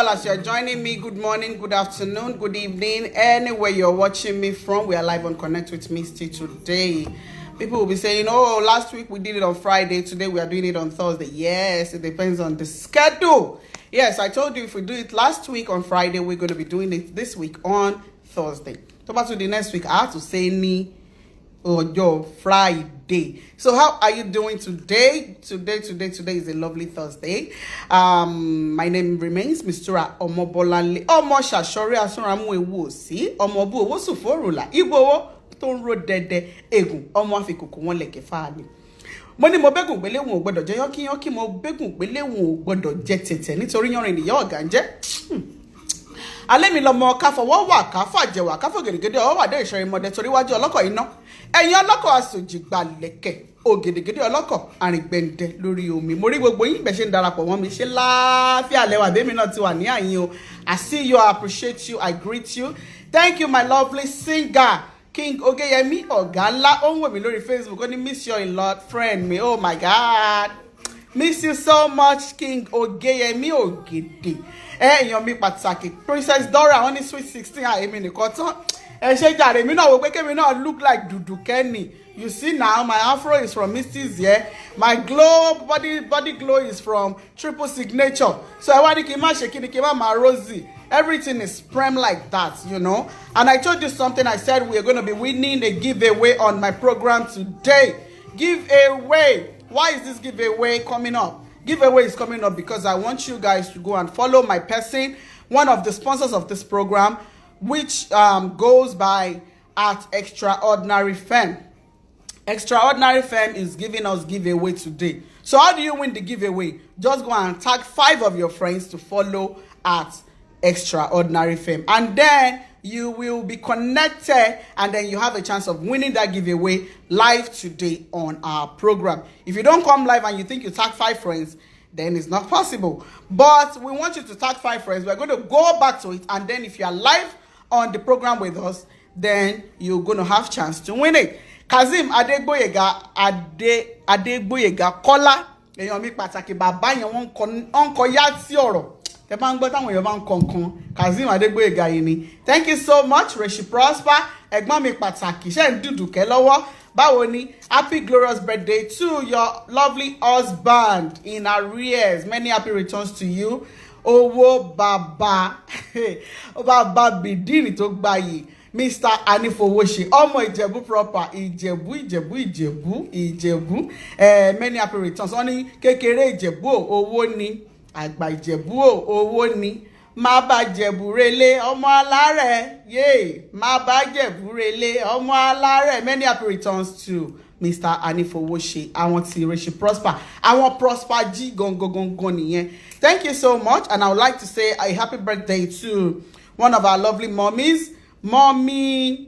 well as you're joining me. Good morning, good afternoon, good evening, anywhere you're watching me from. We are live on Connect with Misty today. People will be saying, oh, last week we did it on Friday. Today we are doing it on Thursday. Yes, it depends on the schedule. Yes, I told you if we do it last week on Friday, we're going to be doing it this week on Thursday. So back to the next week, I have to say ni Ojo Friday. So how are you doing today? Today is a lovely Thursday. My name remains Mistura Omobolanle Omo Shashori asunramu ewu osi Omobu owo suforula Igbowo tó ń ro dẹdẹ egun ọmọ afikoko wọn leke faani. Mo ní mo begun gbele wọn ò gbọdọ̀ jẹ yánkí mo begun gbele wọn ò gbọdọ̀ jẹ tẹ̀tẹ̀ nítorí yanrin ni ya ọ̀gá ńjẹ́. Alẹ́ mi lọ́mọ ká fọwọ́ wà ká fàjẹwà ká fò gèdègèdè ọwọ́ wà dé ìṣẹ̀rin mọ̀dẹ torí wájú ọlọ́kọ̀ iná. Ẹ̀yin ọlọ́kọ̀ asòjì gbalẹ̀kẹ̀ ògèdègèdè ọlọ́kọ̀ àrìngbẹ̀ǹdẹ̀ lórí omi. Mo rí gbogbo yín bẹ̀ ṣe ń darapọ̀ mọ́ mi ṣe láàfíà lẹ́wà bẹ́mi náà ti wà ní àyín o. I see you, I appreciate you, I greet you. Thank you, my lovely singer. King Ogeyemi Ogala ó ń wò mí lórí Facebook ó ní miss you a lot friend me. Oh my God, miss you so much King Ogeyemi Ogede. Èèyàn mi pàtàkì Princess Dora wọ́n ní sweet 16 àyèmí nìkan tán ẹ ṣe jàre mi náà wò pé kémi náà look like Dudu Kenny. You see now my afro is from Misty's here, my glow body glow is from Triple Signature. So ẹ wá ní kí n má ṣe kí ni kí n má máa rosy. Everything is prem like that, you know. And I told you something. I said we are going to be winning a giveaway on my program today. Giveaway. Why is this giveaway coming up? Giveaway is coming up because I want you guys to go and follow my person, one of the sponsors of this program, which goes by at Extraordinary Femme. Extraordinary Femme is giving us giveaway today. So how do you win the giveaway? Just go and tag 5 of your friends to follow at Extraordinary Femme, and then you will be connected, and then you have a chance of winning that giveaway live today on our program. If you don't come live and you think you tag 5 friends, then it's not possible. But we want you to tag 5 friends. We're going to go back to it, and then if you are live on the program with us, then you're going to have chance to win it. Kazeem Adegboyega Kola èèyàn mi pàtàkì bàbá yẹn wọ́n kọ yá sí ọ̀rọ̀. Kazeem Adegboyega yìí ni. Thank you so much Reshi Prosper ẹ̀gbọ́n mi pàtàkì ṣe ń dùdùkẹ́ lọ́wọ́ báwo ni. Happy glorious birthday to your lovely husband in arrears. Many happy returns to you. Owó bàbá bàbá bìdìrì tó gbayì Mr. Anifowose ọmọ Ìjẹ̀bú proper Ìjẹ̀bú. Many happy returns. Wọ́n ní kékeré Ìjẹ̀bú owó ni. Àgbà Ìjẹ̀bú owó ni. Má bá Jẹ̀bú relé ọmọ alárẹ̀. Yay, má bá Jẹ̀bú relé ọmọ alárẹ̀. Many happy returns to Mr. Anifowose. Àwọn tí Reshi Prosper. Àwọn Prosper G gongon nìyẹn. Thank you so much, and I would like to say a happy birthday to one of our lovely mommies. Mommy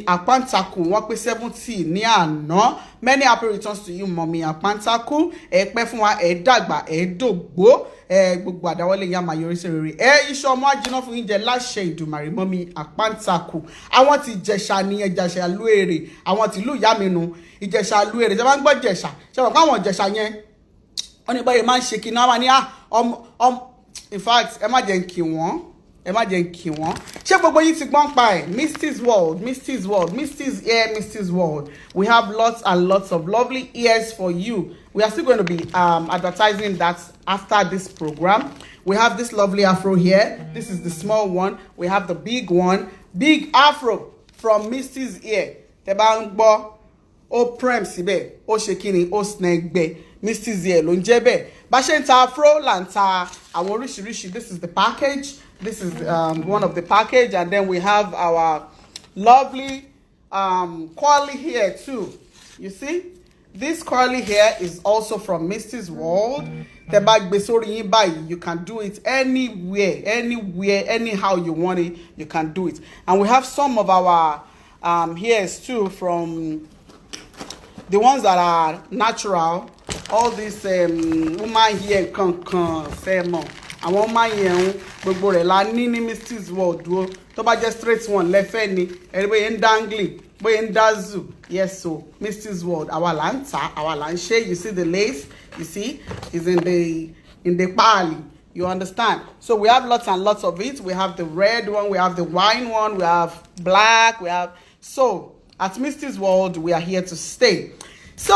Apantaku wọ́n pé 70 ní àná. Many happy returns to you Mommy Apantaku. Ẹ pẹ́ fún wa ẹ dàgbà ẹ dògbó gbogbo àdáwọ́lé yá máa yọrí sí rere. Iṣẹ́ ọmọ ajiná fún yín jẹ láṣẹ Ìdùmarè Mommy Apantaku. Àwọn tí Ìjẹ̀ṣà ní Ìjẹ̀ṣà Lúèrè, àwọn tí ìlú Ìyáminu Ìjẹ̀ṣà Lúèrè. Ṣé máa ń gbọ́ Ìjẹ̀ṣà? Ṣé wọ́n àwọn Ìjẹ̀ṣà yẹn wọ́n ní báyìí máa ń ṣe kíná wá ní in fact ẹ má jẹ́ ń kí wọ́n. Ṣé gbogbo yín ti gbọ́n pa ẹ̀? Misty's World, Misty's Ear, Misty's World. We have lots and lots of lovely ears for you. We are still going to be advertising that after this program. We have this lovely afro here. This is the small one. We have the big one. Big afro from Misty's Ear. Tẹ́ bá ń gbọ́ ó prem síbẹ̀, ó ṣe kíni, ó snake bẹ́ẹ̀. Misty's Ear ló ń jẹ́ bẹ́ẹ̀. Bá ṣe ń ta afro là ń ta àwọn oríṣiríṣi. This is the package. This is one of the package, and then we have our lovely curly hair too. You see, this curly hair is also from Misty's World. You can do it anywhere, anyhow you want it, you can do it. And we have some of our hairs too, from the ones that are natural. All this woman hair àwọn máa yẹn gbogbo rẹ̀ la ní Misty's World dúró tó bá jẹ́ straight one lẹ́fẹ́ ni ẹ̀rí bóyá ń dangling bóyá ń dazu. Yes, so Misty's World àwa là ń tà àwa là ń ṣe. You see the lace, you see, is in the pali. You understand? So we have lots and lots of it. We have the red one, we have the wine one, we have black, we have... So, at Misty's World, we are here to stay. So,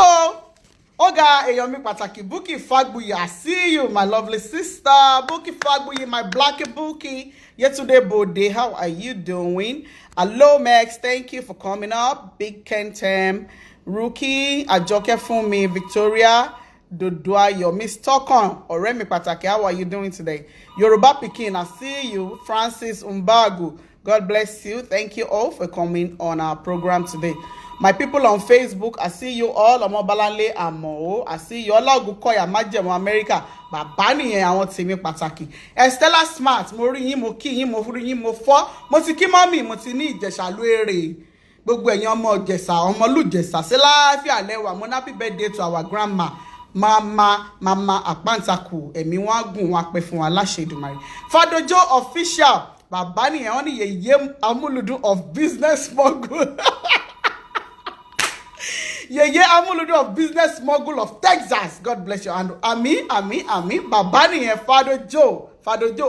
Oga Eyomi Pataki, Buki Fagbuyi, I see you, my lovely sister. Buki Fagbuyi, my black Buki. Yesterday, Bode, how are you doing? Hello, Max, thank you for coming up. Big Kentem, Rookie, Ajoke Fumi, Victoria, Dodoayo, Miss Tokon, Oremi Pataki, how are you doing today? Yoruba Pikin, I see you. Francis Umbagu, God bless you. Thank you all for coming on our program today. My people on Facebook, I see you all. Omobalale Amo, I see you all. Olagukoya Majemo America. Bàbá nìyẹn àwọn tèmi pàtàkì. Estella Smart, mo rí yín, mo kí yín, mo rí yín, mo fọ́. Mo ti kí mọ́mì, mo ti ní Ìjẹ̀ṣà lóore. Gbogbo ẹ̀yin ọmọ Ìjẹ̀ṣà, ọmọlújẹ̀ṣà. Ṣé láàfíà lẹ́wà. Mo happy birthday to our grandma. Mama Akpantaku. Ẹ̀mí wọn gùn wọn pẹ́ fún wa láṣẹ Èdùmàrè. Fadojo official. Bàbá nìyẹn wọ́n ní yèyé amúlùdún of business smuggle. Yeye Amuludu of business smuggle of Texas. God bless you. And Ami. Bàbá nìyẹn Fadojo.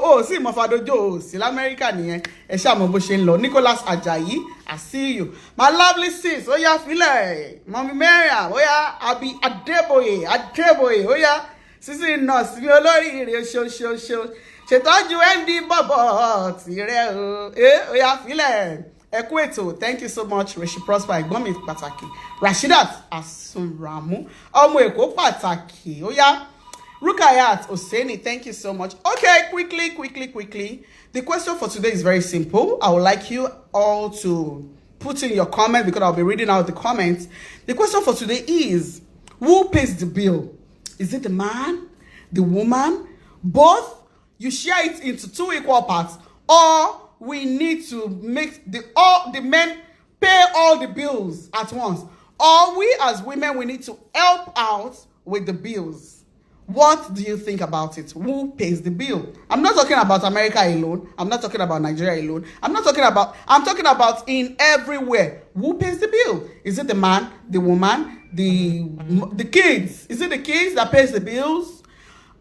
Oh, see mo Fadojo. Still America nìyẹn. Ẹ ṣá mọ̀ bó ṣe ń lọ. Nicholas Ajayi, I see you. My lovely sis. Oya file. Mommy Maria. Oya Abi Adeboye. Oya. Sisi nurse. Mi olórí ire ṣo. Ṣètọ́jú MD Bobo. Tire o. Oya file. Ekweto, thank you so much. Rishi Prosper, Igbomi Pataki. Rashidat Asunramu. Ọmọ Èkó Pataki. Oya. Rukayat Oseni, thank you so much. Okay, quickly. The question for today is very simple. I would like you all to put in your comment because I'll be reading out the comments. The question for today is, who pays the bill? Is it the man, the woman, both? You share it into 2 equal parts, or we need to make the men pay all the bills at once, or we as women, we need to help out with the bills. What do you think about it? Who pays the bill? I'm not talking about America alone. I'm not talking about Nigeria alone. I'm talking about in everywhere. Who pays the bill? Is it the man, the woman, the kids? Is it the kids that pays the bills?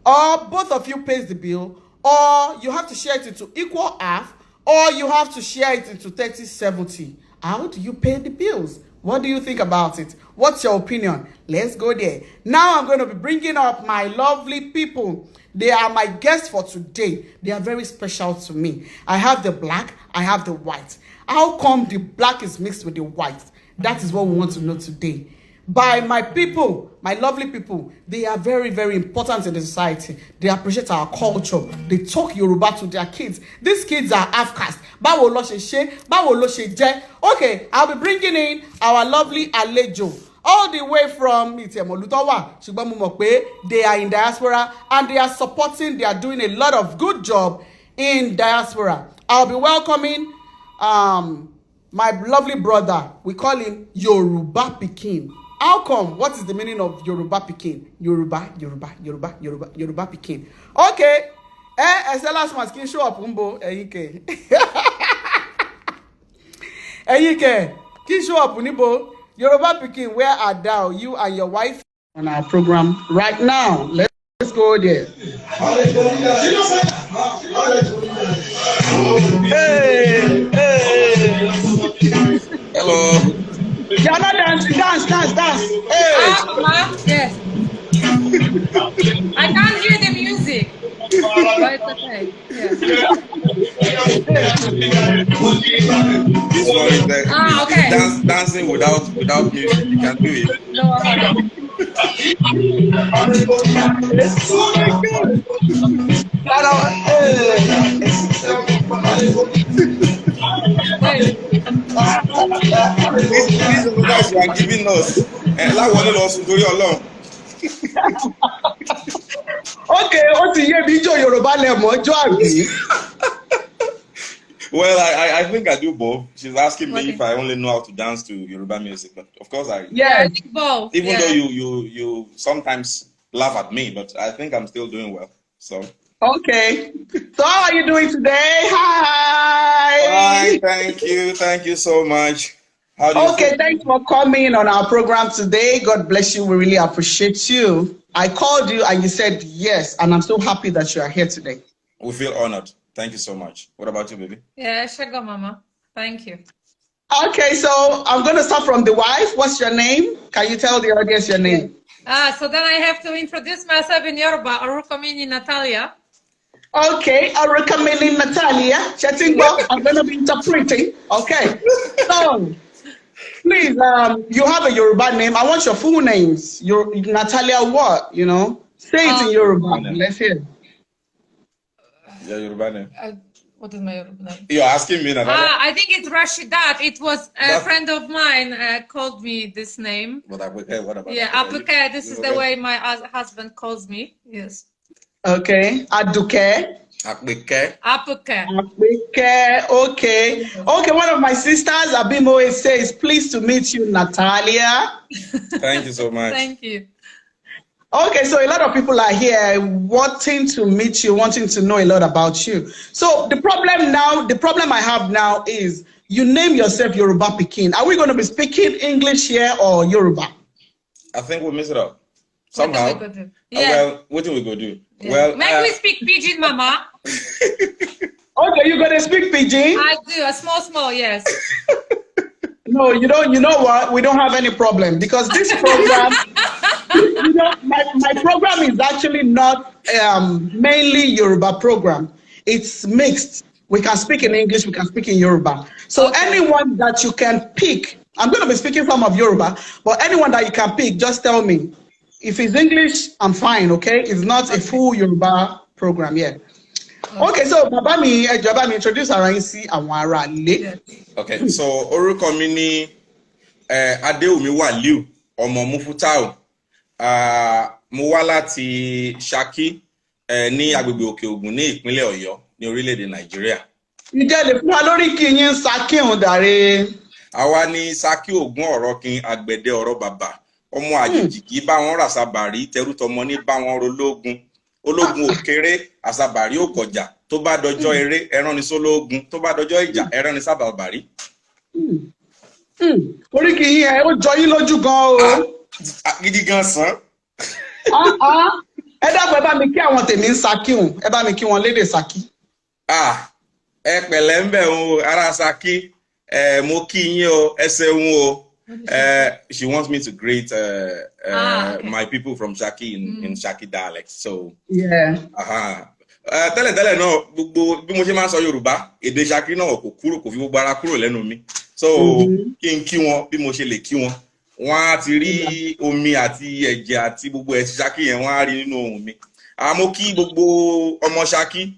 Or both of you pays the bill? Or you have to share it into equal half? Or you have to share it into 30-70. How do you pay the bills? What do you think about it? What's your opinion? Let's go there. Now I'm going to be bringing up my lovely people. They are my guests for today. They are very special to me. I have the black, I have the white. How come the black is mixed with the white? That is what we want to know today. By my people, my lovely people, they are very, very important in the society. They appreciate our culture. They talk Yoruba to their kids. These kids are half-caste. Báwo ló ṣe ṣe, báwo ló ṣe jẹ́. Okay, I'll be bringing in our lovely àlejò all the way from Ìtẹ̀mọ̀lútọ́wà. Ṣùgbọ́n mo mọ̀ pé they are in diaspora and they are supporting, they are doing a lot of good job in diaspora. I'll be welcoming my lovely brother. We call him Yoruba Pikin. How come? What is the meaning of Yoruba Pikin? Yoruba Pikin. Okay. Estella Smart, can you show up, Umbo? Eyike. Can you show up, Unibo? Yoruba Pikin, where are thou? You and your wife on our program right now. Let's go there. Hey. Hello. You're not dancing. Dance. Hey. Yes. I can't hear the music. But it's okay. Yeah. This one is the Okay. dancing without music. You can do it. No, This is what you are giving us. And that one also do your long. Okay, ó ti yé mi jó Yorùbá lẹ́mọ̀ jó àbí. Well, I think I do both. She's asking me if I only know how to dance to Yoruba music, but of course I. Yeah, both. Even though you sometimes laugh at me, but I think I'm still doing well. So. Okay. So how are you doing today? Hi. Hi. Thank you so much. How do you Okay, feel? thanks for coming on our program today. God bless you. We really appreciate you. I called you and you said yes, and I'm so happy that you are here today. We feel honored. Thank you so much. What about you, baby? Yeah, sugar mama. Thank you. Okay, so I'm going to start from the wife. What's your name? Can you tell the audience your name? So then I have to introduce myself in Yoruba. Arukamini Natalia. Okay, I recommend Natalia. Chetingbo, I'm going to be interpreting. Okay, so please, you have a Yoruba name. I want your full names. Your Natalia what? You know, say it in Yoruba. Let's hear. Yeah, Yoruba name. What is my Yoruba name? You're asking me, Natalia? I think it's Rashidat. It was a friend of mine called me this name. But Apuke, what about Yeah, Apuke. This is the way my husband calls me. Yes. Okay, Aduke. Apuke. Apuke. Apuke. Okay. Okay, one of my sisters, Abimo, says, pleased to meet you, Natalia. Thank you so much. Thank you. Okay, so a lot of people are here wanting to meet you, wanting to know a lot about you. So the problem I have now is you name yourself Yoruba Pikin. Are we going to be speaking English here or Yoruba? I think we'll mix it up. Somehow. What do we go do? Yeah. Well, what do we go do? Yeah. Well, maybe we speak Pidgin, Mama. Okay, you're going to speak Pidgin? I do, a small, yes. No, you don't. You know what? We don't have any problem because this program, you know, my program is actually not mainly Yoruba program. It's mixed. We can speak in English, we can speak in Yoruba. So anyone that you can pick, I'm going to be speaking some of Yoruba, but anyone that you can pick, just tell me. If it's English, I'm fine, okay? It's not a full Yoruba program yet. Okay, so bàbá mi ẹ jọ̀ọ́ bá mi introduce ara yín sí àwọn ará ilé. Okay, so orúkọ mi ni Adéwùmí Wàlíù ọmọ Mufutau. Mo wá láti Ṣakí ní agbègbè Òkè Ògùn ní ìpínlẹ̀ Ọ̀yọ́ ní orílẹ̀-èdè Nàìjíríà. Ǹjẹ́ lè fún wa lórí kí yín Ṣakí òun dàre? Àwa ní Ṣakí Ògún ọ̀rọ̀ kin àgbẹ̀dẹ ọ̀rọ̀ bàbà. Ọmọ àjèjì kì í bá wọn ràṣàbàrí tẹrútọmọ ní bá wọn rológun. Ológun òkèrè àṣàbàrí òkọjà tó bá dọjọ́ eré ẹran ní sólógun tó bá dọjọ́ ìjà ẹran ní sábàbàrí. Orí kì í yẹn ó jọ yín lójú gan o. Gidi gan san. Ẹ dábọ̀ ẹ bá mi kí àwọn tèmi ń Ṣakí hùn ẹ bá mi kí wọn lédè Ṣakí. Ẹ pẹ̀lẹ́ ń bẹ̀ o ará Ṣakí mo kí yín o ẹ ṣeun o. She wants me to greet my people from Shaki in Shaki dialect. So yeah. Tẹ́lẹ̀tẹ́lẹ̀ náà gbogbo bí mo ṣe máa ń sọ Yorùbá èdè Shaki náà kò fi gbogbo ara kúrò lẹ́nu mi. So kí n kí wọn bí mo ṣe lè kí wọn. Wọ́n á ti rí omi àti ẹ̀jẹ̀ àti gbogbo ẹ̀ Shaki yẹn wọ́n á rí nínú ohùn mi. Mo kí gbogbo ọmọ Shaki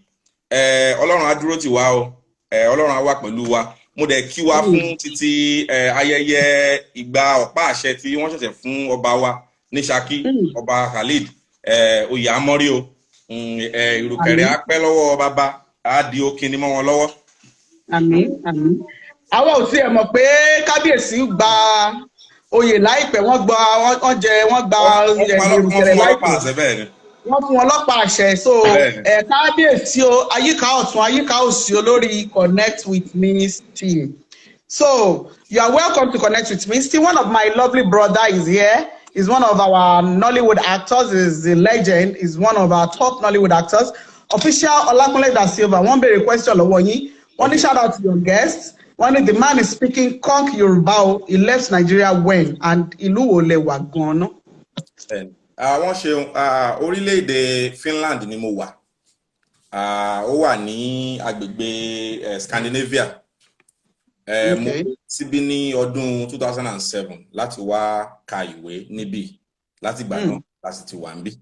Ọlọ́run á dúró tì wá o. Ọlọ́run á wà pẹ̀lú wa. Mo dẹ̀ kí wa fún títí ayẹyẹ ìgbà ọ̀pá àṣẹ tí wọ́n ṣẹ̀ṣẹ̀ fún ọba wa ní Ṣakí ọba Khalid oyè amọ́rí o ìrùkẹ̀rẹ̀ apẹ́ lọ́wọ́ bàbá á di okini mọ́ wọn lọ́wọ́. Àmín àmín. Àwa ò tiẹ̀ mọ̀ pé kábíyèsí gba oyè láìpẹ́ wọ́n gba ìrùkẹ̀rẹ̀ láìpẹ́. Wọ́n fún ọlọ́pàá àṣẹ so kábíyèsí o àyíká ọ̀tún àyíká òsì olórí Connect with Me team. So you are welcome to Connect with Me. Still, one of my lovely brother is here. He's one of our Nollywood actors. Is a legend. Is one of our top Nollywood actors. Official Olakunle da Silva. One very question lọ́wọ́ yín. One shout out to your guests. One the man is speaking conk Yoruba. He left Nigeria when and ìlú wo lẹ wà gan-an. Wọ́n ṣe orílẹ̀-èdè Finland ni mo wà. Ó wà ní agbègbè Scandinavia. Mo síbí ní ọdún 2007 láti wá ka ìwé níbí láti ìgbà náà láti ti wà níbí.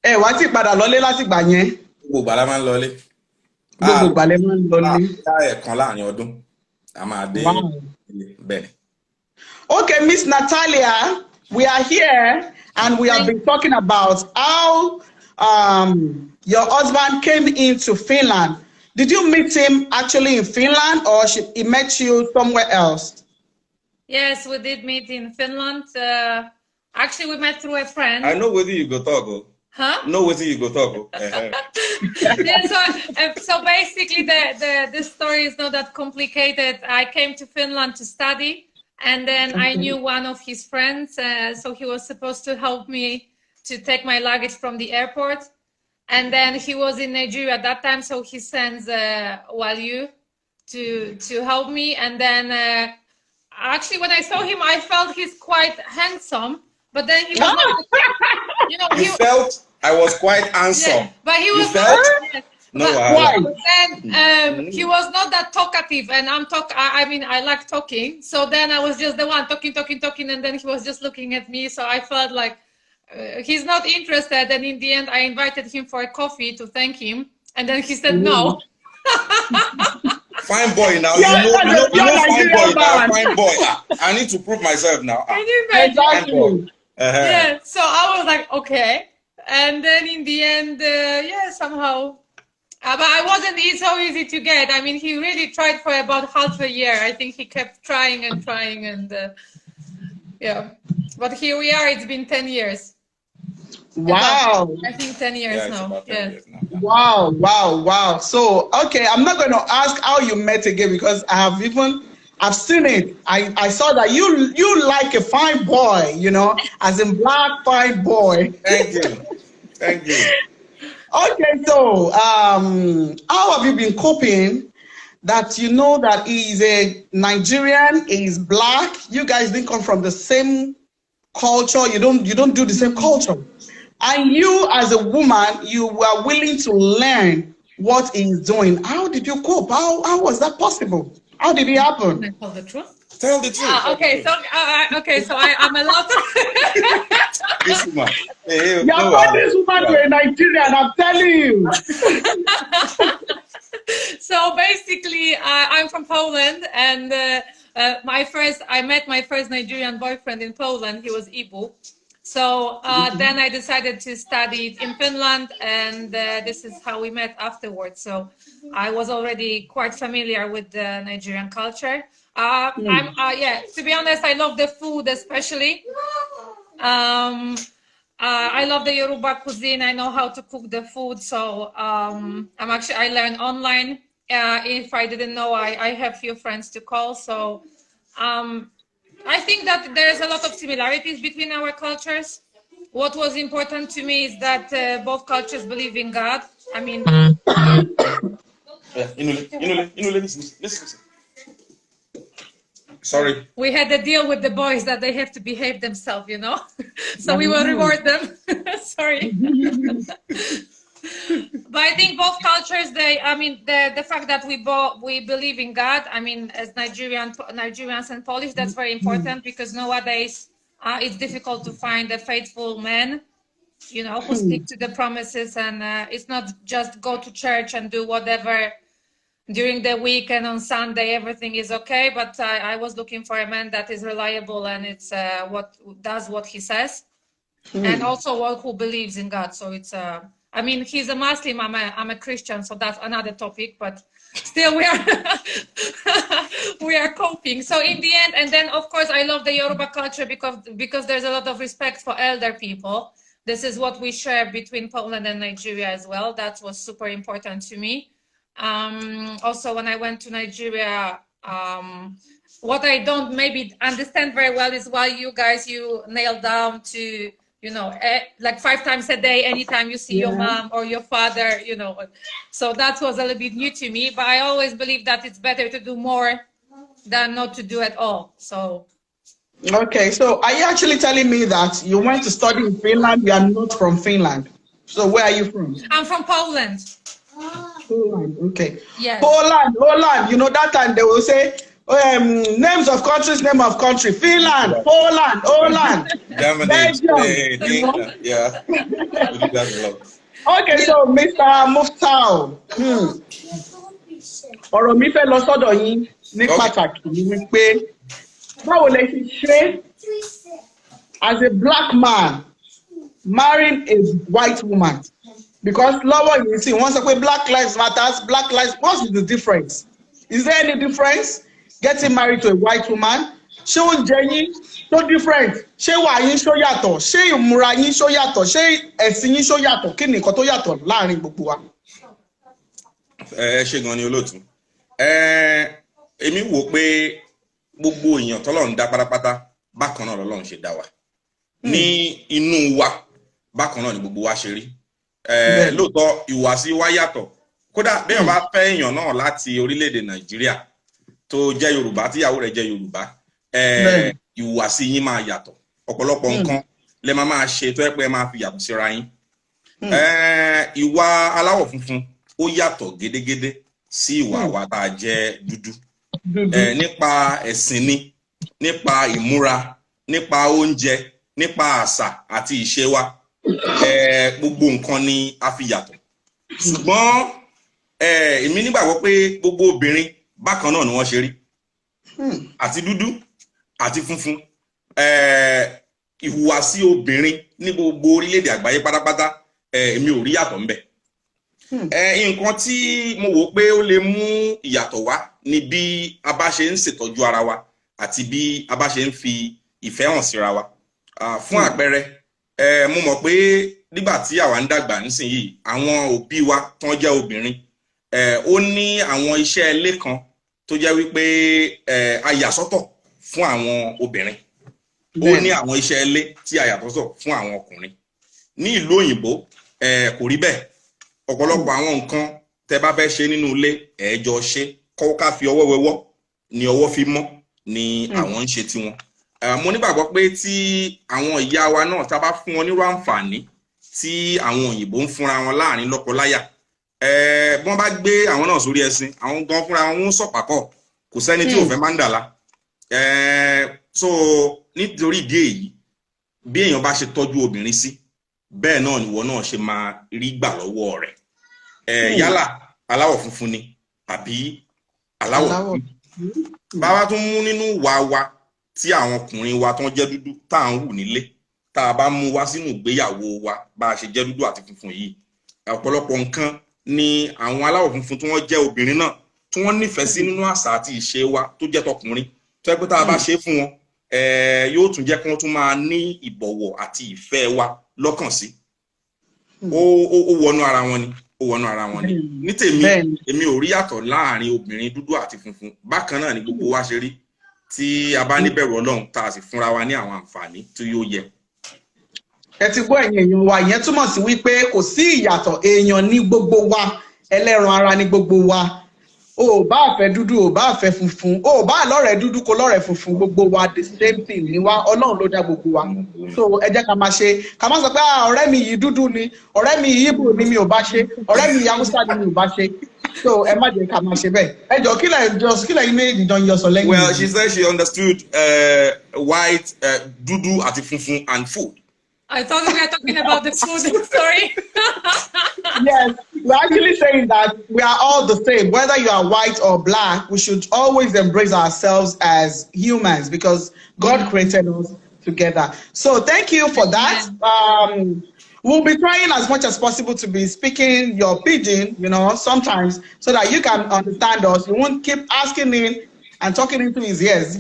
Ẹ wá ti padà lọlé láti ìgbà yẹn. Gbogbo ìgbà la máa ń lọlé. Gbogbo ìgbà lẹ máa ń lọlé. Ẹ̀ẹ̀kan láàrin ọdún. A máa dé bẹ́ẹ̀. Okay, Miss Natalia, we are here. And we have been talking about how your husband came into Finland. Did you meet him actually in Finland or he met you somewhere else? Yes, we did meet in Finland. Actually, we met through a friend. I know whether you go talk. Huh? Know whether you go talk. Yeah, so basically the story is not that complicated. I came to Finland to study. And then I knew one of his friends, so he was supposed to help me to take my luggage from the airport. And then he was in Nigeria at that time, so he sends Waliu to help me. And then actually, when I saw him, I felt he's quite handsome. But then he was not, you know, You felt I was quite handsome. yeah, but he was felt? not. No, Why? Then he was not that talkative, and I mean, I like talking. So then I was just the one talking, and then he was just looking at me. So I felt like he's not interested. And in the end, I invited him for a coffee to thank him, and then he said no. Fine boy now. Yeah, you know fine boy now. man. Fine boy. I need to prove myself now. Can you imagine? Exactly. Yeah. So I was like, okay. And then in the end, yeah, somehow. But I wasn't so easy to get. I mean, he really tried for about half a year. I think he kept trying, and yeah. But here we are. It's been 10 years. Wow. I think 10 years Yeah, now. Yeah. years now. Wow. So, okay, I'm not going to ask how you met again because I've seen it. I saw that you like a fine boy, you know, as in black fine boy. Thank you. Okay, so how have you been coping that you know that he is a Nigerian, he is black, you guys didn't come from the same culture, you don't do the same culture. And you as a woman, you were willing to learn what he is doing. How did you cope? How was that possible? How did it happen? Can I tell the truth? Tell the truth. Okay, so I'm allowed to. This woman. Hey, You are brought this woman to a Nigerian, I'm telling you. So basically, I'm from Poland, and I met my first Nigerian boyfriend in Poland. He was Ibu. So then I decided to study in Finland, and this is how we met afterwards. So I was already quite familiar with the Nigerian culture. Yeah, to be honest, I love the food, especially. I love the Yoruba cuisine. I know how to cook the food. So I learned online. If I didn't know, I have few friends to call. So I think that there's a lot of similarities between our cultures. What was important to me is that both cultures believe in God. I mean, listen. Sorry. We had a deal with the boys that they have to behave themselves, you know. So we will reward them. Sorry. But I think both cultures, the fact that we believe in God, I mean, as Nigerians and Polish, that's very important because nowadays it's difficult to find a faithful man, you know, who stick to the promises, and it's not just go to church and do whatever during the week and on Sunday everything is okay. But I was looking for a man that is reliable and it's what he says, and also who believes in God. So it's I mean, he's a Muslim, I'm a Christian, so that's another topic, but still we are coping. So in the end, and then of course I love the Yoruba culture because there's a lot of respect for elder people. This is what we share between Poland and Nigeria as well. That was super important to me. Also, when I went to Nigeria, what I don't maybe understand very well is why you nail down to, you know, like 5 times a day, anytime you see your mom or your father, you know. So that was a little bit new to me, but I always believe that it's better to do more than not to do at all. So. Okay, so are you actually telling me that you went to study in Finland? You are not from Finland. So where are you from? I'm from Poland. Poland, okay. Yes. Poland. You know, that time they will say, names of countries, name of country. Finland, Poland, Holland. Belgium. Yeah. Okay, so Mr. Muftau. Ọ̀rọ̀ mi fẹ́ lọ sọ́dọ̀ yín ní pàtàkì ni wípé báwo lẹ ṣe ṣe as a black man marrying a white woman? Because lọ́wọ́ yìí sí wọ́n sọ pé black lives matters, what's the difference? Is there any difference getting married to a white woman? Ṣé oúnjẹ yín tó different? Ṣé ìwà yín ṣó yàtọ̀? Ṣé ìmúra yín ṣó yàtọ̀? Ṣé ẹ̀sìn yín ṣó yàtọ̀? Kí ni nǹkan tó yàtọ̀ láàrin gbogbo wa? Ṣé gan ni olóòtú? Èmi wò pé gbogbo èèyàn tọ́lọ́run dá pátápátá bákan náà lọ́lọ́run ṣe dá wa ní inú wa bákan náà ni gbogbo wa ṣe rí lóòótọ́ ìhùwàsí wa yàtọ̀ kódà béèyàn bá fẹ́ èèyàn náà láti orílẹ̀-èdè Nàìjíríà tó jẹ́ Yorùbá tíyàwó rẹ̀ jẹ́ Yorùbá ìhùwàsí yín máa yàtọ̀ ọ̀pọ̀lọpọ̀ nǹkan lẹ máa ṣe tó yẹ pé ẹ máa fi yàtọ̀ síra yín ìwà aláwọ̀ funfun ó yàtọ̀ gédégédé sí ìwà wa tá a jẹ́ dúdú nípa ẹ̀sìn ni nípa ìmúra nípa oúnjẹ nípa àṣà àti ìṣe wa gbogbo nǹkan ni a fi yàtọ̀ ṣùgbọ́n èmi nígbàgbọ́ pé gbogbo obìnrin bákan náà ni wọ́n ṣe rí àti dúdú àti funfun ìhùwàsí obìnrin ní gbogbo orílẹ̀-èdè àgbáyé pátápátá èmi ò rí yàtọ̀ ńbẹ̀ nǹkan tí mo wò pé ó lè mú ìyàtọ̀ wá ni bí a bá ṣe ń ṣètọ́jú ara wa àti bí a bá ṣe ń fi ìfẹ́ hàn síra wa fún àpẹẹrẹ mo mọ̀ pé nígbà tí àwa ń dàgbà nísìnyìí àwọn òbí wa tán jẹ́ obìnrin ó ní àwọn iṣẹ́ ilé kan tó jẹ́ wípé a yà sọ́tọ̀ fún àwọn obìnrin ó ní àwọn iṣẹ́ ilé tí a yà sọ́tọ̀ fún àwọn ọkùnrin ní ìlú òyìnbó kò rí bẹ́ẹ̀ ọ̀pọ̀lọpọ̀ àwọn nǹkan tẹ́ bá fẹ́ ṣe nínú ilé ẹ̀ẹ́jọ ṣe kọ́ ká fi ọwọ́ wẹwọ́ ni ọwọ́ fi mọ́ ni àwọn ń ṣe tiwọn mo nígbàgbọ́ pé tí àwọn ìyá wa náà tá bá fún wọn nírú àǹfààní tí àwọn òyìnbó ń fúnra wọn láàrin lọ́kọláya bí wọ́n bá gbé àwọn náà sórí ẹṣin àwọn gan fúnra wọn ń sọ̀pàkọ̀ kò sẹ́ni tí ò fẹ́ máńdàlá so nítorí ìdí èyí bí èèyàn bá ṣe tọ́jú obìnrin sí bẹ́ẹ̀ náà nìwọ náà ṣe máa rí gbà lọ́wọ́ rẹ̀ yálà aláwọ̀ funfun ni àbí aláwọ̀ bá wá tún mú nínú wà wa tí àwọn ọkùnrin wa tán jẹ́ dúdú tá à ń wù nílé tá a bá mú wá sínú ìgbéyàwó wa bá a ṣe jẹ́ dúdú àti funfun yìí ọ̀pọ̀lọpọ̀ nǹkan ni àwọn aláwọ̀ funfun tí wọ́n jẹ́ obìnrin náà tí wọ́n nífẹ̀ẹ́ sí nínú àṣà àti ìṣe wa tó jẹ́ tọkùnrin tó yẹ pé tá a bá ṣe é fún wọn yóò tún jẹ́ kí wọ́n tún máa ní ìbọ̀wọ̀ àti ìfẹ́ wa lọ́kàn sí ó wọnú ara wọn ni ó wọnú ara wọn ni ní tèmi èmi ò rí yàtọ̀ láàrin obìnrin dúdú àti funfun bákan náà ni gbogbo wa ṣe rí tí a bá níbẹ̀rù Ọlọ́run tá a sì fúnra wa ní àwọn àǹfààní tí yóò yẹ. ẹ ti gbọ́ ẹ̀yin èèyàn wa ìyẹn túmọ̀ sí wípé kò sí ìyàtọ̀ èèyàn ní gbogbo wa ẹlẹ́ran ara ní gbogbo wa o bá fẹ́ dúdú o bá fẹ́ funfun o bá lọ́rẹ̀ẹ́ dúdú kó lọ́rẹ̀ẹ́ funfun gbogbo wa the same thing ni wa Ọlọ́run ló dá gbogbo wa so ẹ jẹ́ ká máa ṣe ká má sọ pé ọ̀rẹ́ mi yìí dúdú ni ọ̀rẹ́ mi yìí Ìgbò ni mi ò bá ṣe ọ̀rẹ́ mi yìí Haúsá ni mi ò bá ṣe so ẹ má jẹ́ ká máa ṣe bẹ́ẹ̀ ẹ jọ kí lẹ́yìn méjì jọ yọ sọ lẹ́yìn. Well, she said she understood white dúdú àti funfun and food. I thought we were talking about the food. Sorry. Yes, we're actually saying that we are all the same. Whether you are white or black, we should always embrace ourselves as humans because God created us together. So thank you for that. We'll be trying as much as possible to be speaking your pidgin, sometimes, so that you can understand us. You won't keep asking him and talking into his ears,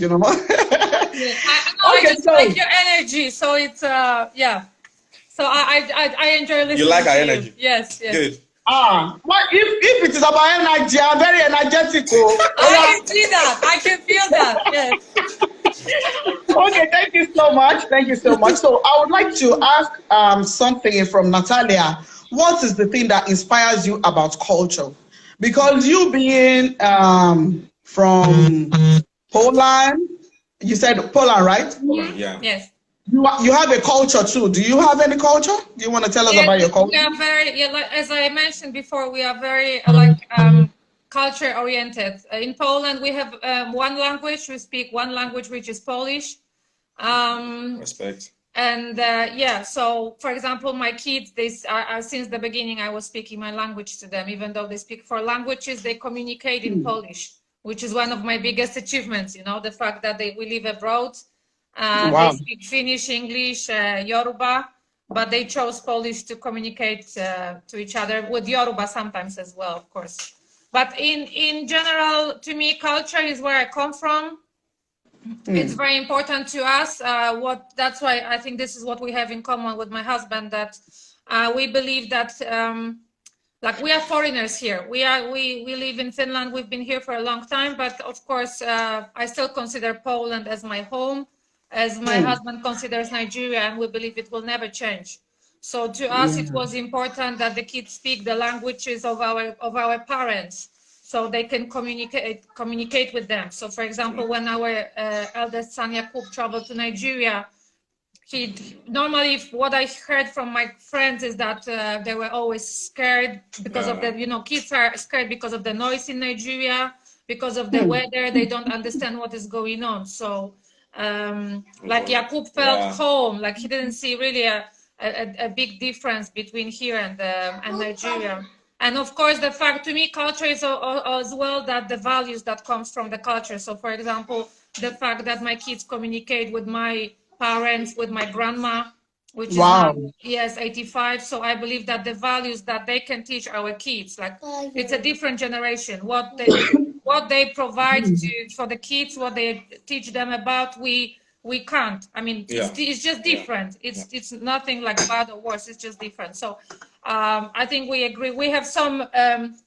I just like your energy, so it's yeah. So I enjoy listening. You like our to energy? Yes. Good. Well, if it is about energy, I'm very energetic. I can see that. I can feel that. Yes. Okay, thank you so much. Thank you so much. So I would like to ask something from Natalia. What is the thing that inspires you about culture? Because you being from Poland, you said Poland, right? Mm-hmm. Yeah. Yes. You have a culture too. Do you have any culture? Do you want to tell us about your culture? We are very, like, as I mentioned before, we are very culture oriented. In Poland, we have one language. We speak one language, which is Polish. Respect. And so for example, my kids, since the beginning, I was speaking my language to them. Even though they speak 4 languages, they communicate in Polish, which is one of my biggest achievements. The fact that we live abroad. Wow. They speak Finnish, English, Yoruba, but they chose Polish to communicate to each other, with Yoruba sometimes as well, of course. But in general, to me, culture is where I come from. It's very important to us. That's why I think this is what we have in common with my husband, that we believe that like we are foreigners here. We live in Finland. We've been here for a long time, but of course, I still consider Poland as my home, as my husband considers Nigeria, and we believe it will never change. So to us, it was important that the kids speak the languages of our parents, so they can communicate with them. So, for example, when our eldest son Jakub traveled to Nigeria, normally what I heard from my friends is that they were always scared because of the, kids are scared because of the noise in Nigeria, because of the weather. They don't understand what is going on. So like Jakub felt home, like he didn't see really a big difference between here and Nigeria. And of course, the fact, to me, culture is as well that the values that comes from the culture. So for example, the fact that my kids communicate with my parents, with my grandma, which is now, 85. So I believe that the values that they can teach our kids, like it's a different generation. What they provide for the kids, what they teach them about, we can't. I mean, it's just different. It's nothing like bad or worse. It's just different. So I think we agree. We have some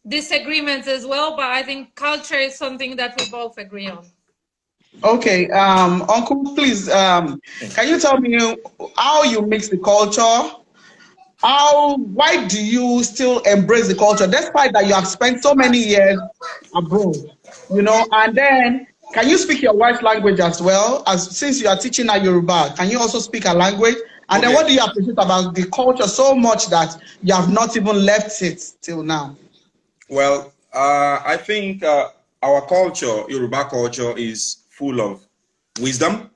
disagreements as well, but I think culture is something that we both agree on. Okay, Uncle, please, can you tell me how you mix the culture? Why do you still embrace the culture, despite that you have spent so many years abroad, and then can you speak your wife's language as well, since you are teaching her Yoruba? Can you also speak her language? And then what do you appreciate about the culture so much that you have not even left it till now? Well, I think our culture, Yoruba culture, is full of wisdom,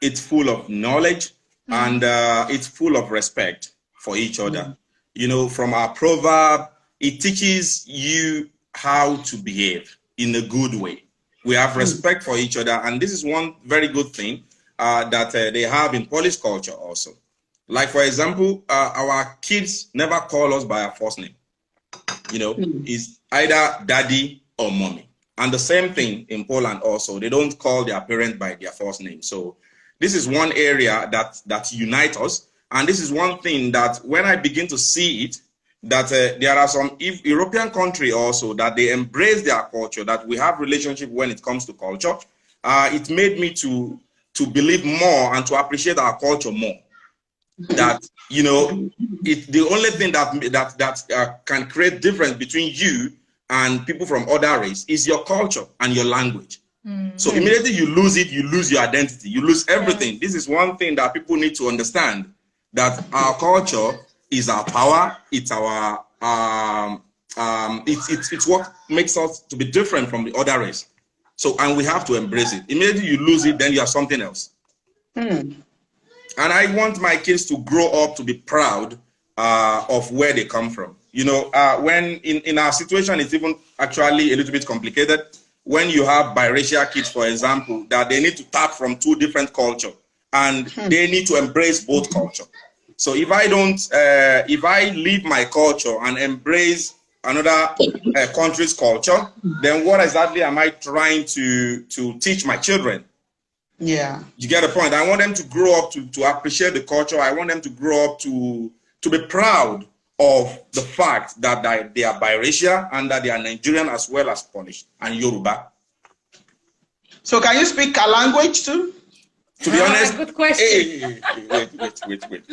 it's full of knowledge, and it's full of respect for each other. From our proverb, it teaches you how to behave in a good way. We have respect for each other, and this is one very good thing that they have in Polish culture also. Like, for example, our kids never call us by our first name. It's either daddy or mommy. And the same thing in Poland also. They don't call their parent by their first name. So this is one area that unites us. And this is one thing that when I begin to see it, that there are some European countries also that they embrace their culture, that we have relationship when it comes to culture. It made me to believe more and to appreciate our culture more. That, the only thing that can create difference between you and people from other race is your culture and your language. So immediately you lose it, you lose your identity, you lose everything. This is one thing that people need to understand, that our culture is our power, it's our it's what makes us to be different from the other race. So, and we have to embrace it. Immediately you lose it, then you are something else. And I want my kids to grow up to be proud of where they come from. When in our situation, it's even actually a little bit complicated. When you have biracial kids, for example, that they need to tap from two different cultures, and they need to embrace both culture. So if I leave my culture and embrace another country's culture, then what exactly am I trying to teach my children? Yeah. You get the point? I want them to grow up to appreciate the culture. I want them to grow up to be proud of the fact that they are biracial and that they are Nigerian as well as Polish and Yoruba. So can you speak a language too? To be honest, good question. Wait.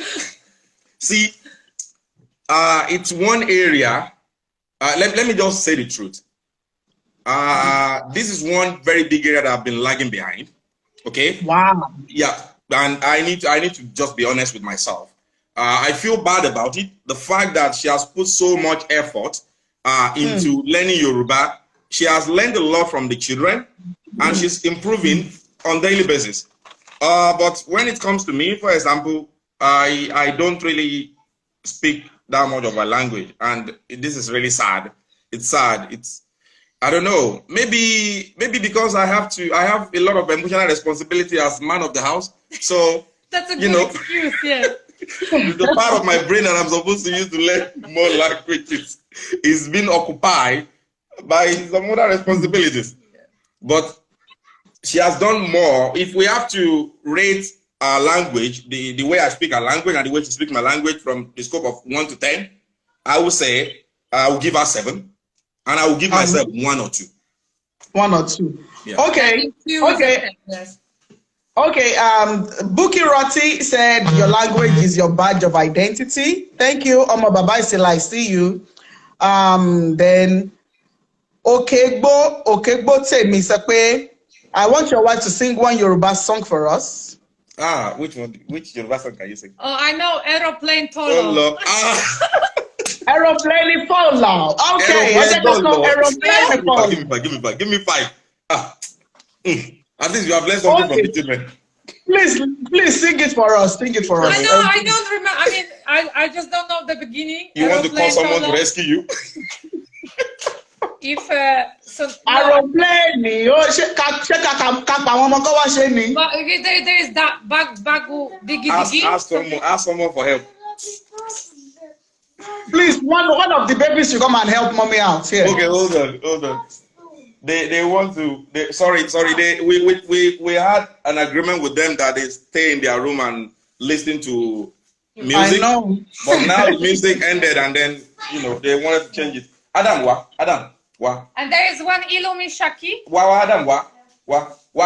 See, it's one area. Let me just say the truth. This is one very big area that I've been lagging behind. Okay. Wow. Yeah, and I need to just be honest with myself. I feel bad about it. The fact that she has put so much effort into learning Yoruba. She has learned a lot from the children, and she's improving on a daily basis. But when it comes to me, for example, I don't really speak that much of a language, and this is really sad. It's sad. I don't know. Maybe because I have a lot of emotional responsibility as man of the house. So that's a good excuse, yeah. The part of my brain that I'm supposed to use to learn more languages is being occupied by some other responsibilities. But she has done more. If we have to rate our language, the way I speak our language and the way she speaks my language from the scope of 1 to 10, I would say I will give her 7, and I will give myself 1 or 2. 1 or 2. Yeah. Okay. Okay. Yes. Okay. Buki Roti said your language is your badge of identity. Thank you. Omo Baba Isila, I see you. Then Okegbo Temi Sepe, I want your wife to sing one Yoruba song for us. Which one? Which Yoruba song can you sing? Oh, I know Aeroplane Tolo. Tolo. Aeroplane Fall. Okay, Aeroplane Fall. Give me 5. At least you have learned something from the children. Please sing it for us. Sing it for us. I know, I don't remember. I mean, I just don't know the beginning. You want to call someone to rescue you? If Aeroplane, there is that bagu digi digi. Ask someone for help. Please, one of the babies should come and help mommy out here. Okay, hold on. They want to. Sorry. We had an agreement with them that they stay in their room and listen to music. I know. But now the music ended, and then they wanted to change it. Adam, wa. And there is one Ilumi Shaki. Adam, wa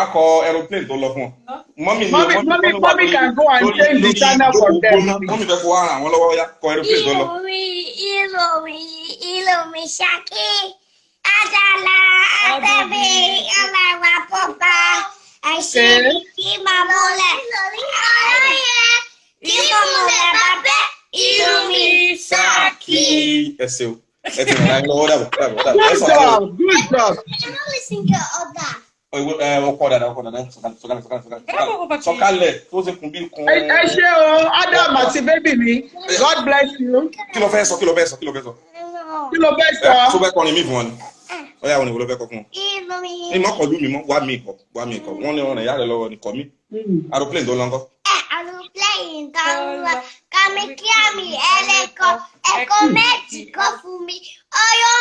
call aeroplane to love one. Mommy can go and change the channel for them. Mommy be for one, wọ́n lọ́wọ́ ya call aeroplane to love. Ilumi Shaki. Adala, baby, Ala Papa. I say, Kimamole. Ilumi Shaki. Yes, sir. Good job. I don't listen to other. Adam àti baby mi. God bless you. Kí ló fẹ́ sọ. Kí ló fẹ́ sọ? Tó bẹ́ kọrin mi fún wọn ni. Ó yá wọn ni wo ló fẹ́ kọ fún wọn. Ní mọ́ kọlu mi mọ́, wá mi kọ. Wọ́n ní ọ̀nà ìyá rẹ̀ lọ́wọ́ ni kọ mí. Aeroplane tó lọ́ngọ́. Aeroplane tó lọ́ngọ́. Kàmi kí àmì ẹlẹ́kọ̀ọ́. Ẹ̀kọ́ méjì kọ́ fún mi. Ọyọ́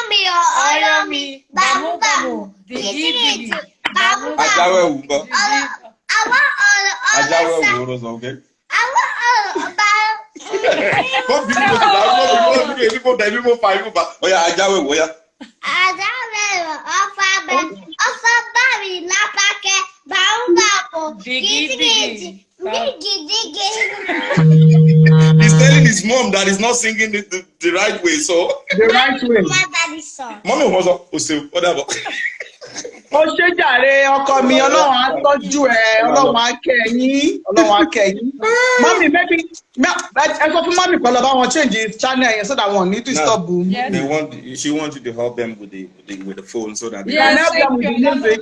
mi. Bàmúbàmù. Dìgídìgì. Bàmúbàmù. Ajáwé ewu ńkọ́. Àwọn ọ̀rọ̀ Ajáwé ewu ló sọ, okay? àwọn ọ̀rọ̀ bá. Èmi mo fa ibú bá. Ó yá ajáwé ewu, ó yá. Adáwẹ̀rọ̀ ọfà bàrí lápákẹ́ bàmúbàmù. Dìgídìgì. He's telling his mom that he's not singing the right way, so. The right way. Mommy wọ́n sọ, ó ṣe ó dàbọ̀. Ó ṣe jàre ọkọ mi, Ọlọ́run á tọ́jú ẹ, Ọlọ́run á kẹ́ yín. Mommy, maybe ẹ sọ fún mommy pẹ̀lú bá wọn change his channel yẹn so that one need to stop boom. She wants you to help them with the phone so that they can help them with the music.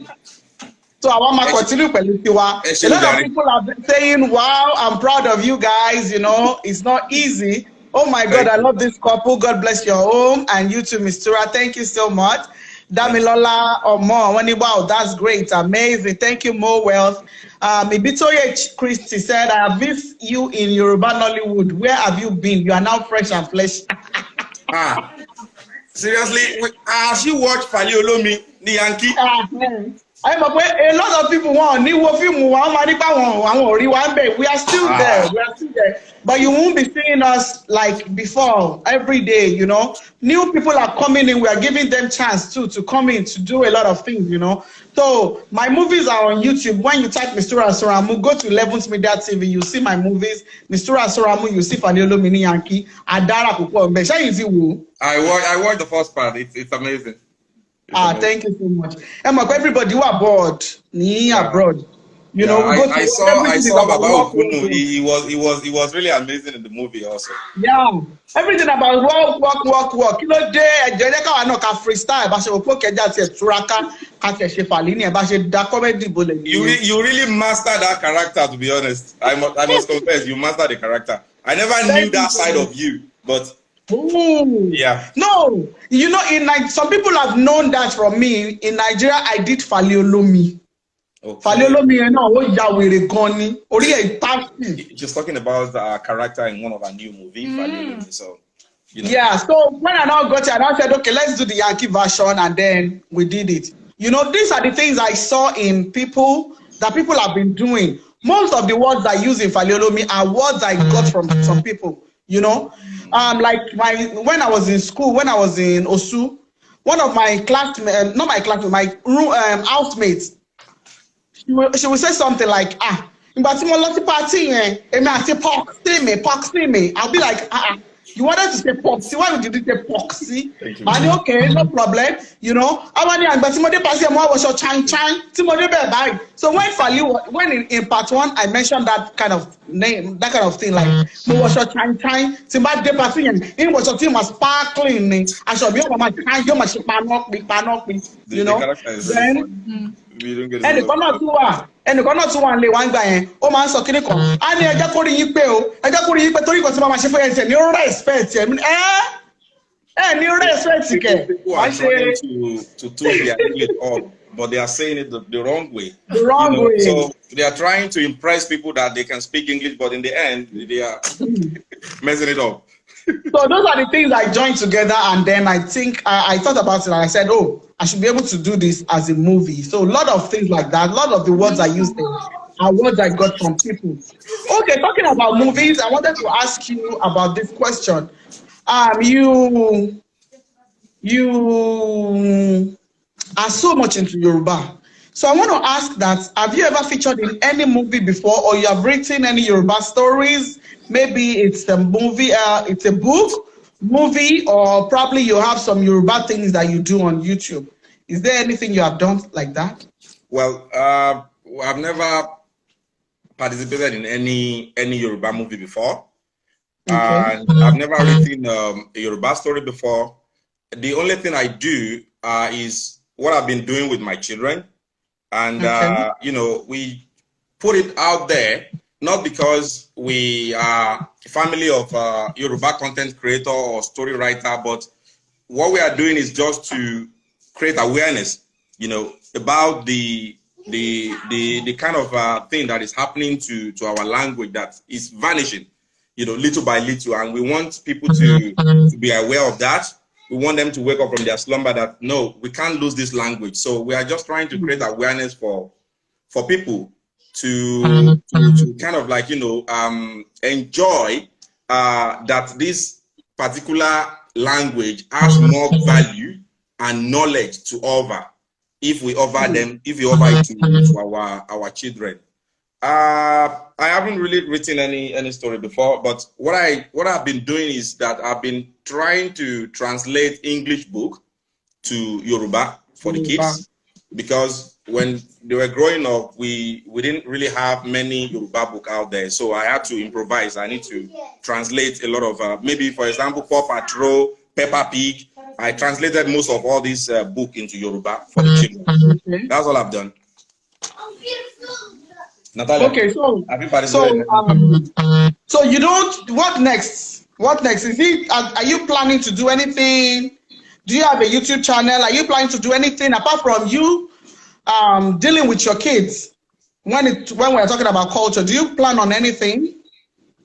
So I want to continue pẹ̀lú tiwa. A lot of people have been saying, wow, I'm proud of you guys, it's not easy. Oh my God, I love this couple. God bless your home. And you too, Mistura. Thank you so much. Damilola Omo, wow, that's great. Amazing. Thank you, Mo Wealth. Ibitoye Christy said, I have missed you in Yoruba Nollywood. Where have you been? You are now fresh and flesh. Seriously? She watched Fali Olomi, the Yankee. A lot of people want new film. We are still there. But you won't be seeing us like before every day, New people are coming in. We are giving them chance too to come in to do a lot of things, So my movies are on YouTube. When you type Mistura Asunramu, go to 11th Media TV, you see my movies. Mistura Asunramu, you see Faniolo Mini Yankee. Adara Kupo. I watched the first part. It's amazing. Thank you so much. Emma, everybody who are abroad, abroad. I saw Baba Okunu. He was really amazing in the movie also. Yeah, everything about work. Freestyle. You really mastered that character, to be honest. I must confess, you mastered the character. I never knew that side of you, but. Ooh. Yeah. No, some people have known that from me. In Nigeria, I did Faliolomi. Okay. Faliolomi, Just talking about the character in one of our new movies, Faliolomi. So, Yeah, so when I now got it, I said, okay, let's do the Yankee version, and then we did it. These are the things I saw in people that people have been doing. Most of the words I use in Faliolomi are words I got from some people, Like when I was in school, when I was in Osu, one of my classmates, not my classmate, my housemates, she will say something like, but party, poxy me. I'll be like, you wanted to say poxy, why did you say poxy? And okay, no problem. You know, I want to, but somebody passing more was your chang. So when in part 1 I mentioned that kind of name, that kind of thing, like was your chang, somebody passing in was your team was sparkling. I shall be on my kind, you must panok, you know. Then ẹnì kan náà tún wà nílé wá ń gbà yẹn ó máa ń sọ kíní kan á ní ẹjẹ́ kórè yín pé o ẹjẹ́ kórè yín pé torí kan tí máa ṣe fún ẹsẹ̀ ní respect ẹ̀ ní respect kẹ̀. People are trying to tune their English up, but they are saying it the wrong way. The wrong way. So they are trying to impress people that they can speak English, but in the end, they are messing it up. So those are the things I joined together, and then I think I thought about it and I said, oh, I should be able to do this as a movie. So a lot of things like that, a lot of the words I used there are words I got from people. Okay, talking about movies, I wanted to ask you about this question. You are so much into Yoruba. So I want to ask that, have you ever featured in any movie before, or you have written any Yoruba stories? Maybe it's a movie, it's a book, movie, or probably you have some Yoruba things that you do on YouTube. Is there anything you have done like that? Well, I've never participated in any Yoruba movie before. Okay. And I've never written a Yoruba story before. The only thing I do is what I've been doing with my children. And, you know, we put it out there, not because we are a family of Yoruba content creator or story writer, but what we are doing is just to create awareness, you know, about the kind of thing that is happening to our language that is vanishing, you know, little by little. And we want people to be aware of that. We want them to wake up from their slumber that, no, we can't lose this language. So we are just trying to create awareness for people to kind of like, you know, enjoy that this particular language has more value and knowledge to offer if we offer them, if we offer it to our children. I haven't really written any story before, but what I've been doing is that I've been trying to translate English book to Yoruba for the kids, because when they were growing up, we didn't really have many Yoruba book out there, so I had to improvise. I need to translate a lot of maybe, for example, Paw Patrol, Peppa Pig. I translated most of all these book into Yoruba for the children. That's all I've done. Natalia, okay, so you don't. What next? What next? Is it? Are you planning to do anything? Do you have a YouTube channel? Are you planning to do anything apart from you dealing with your kids? When we're talking about culture, do you plan on anything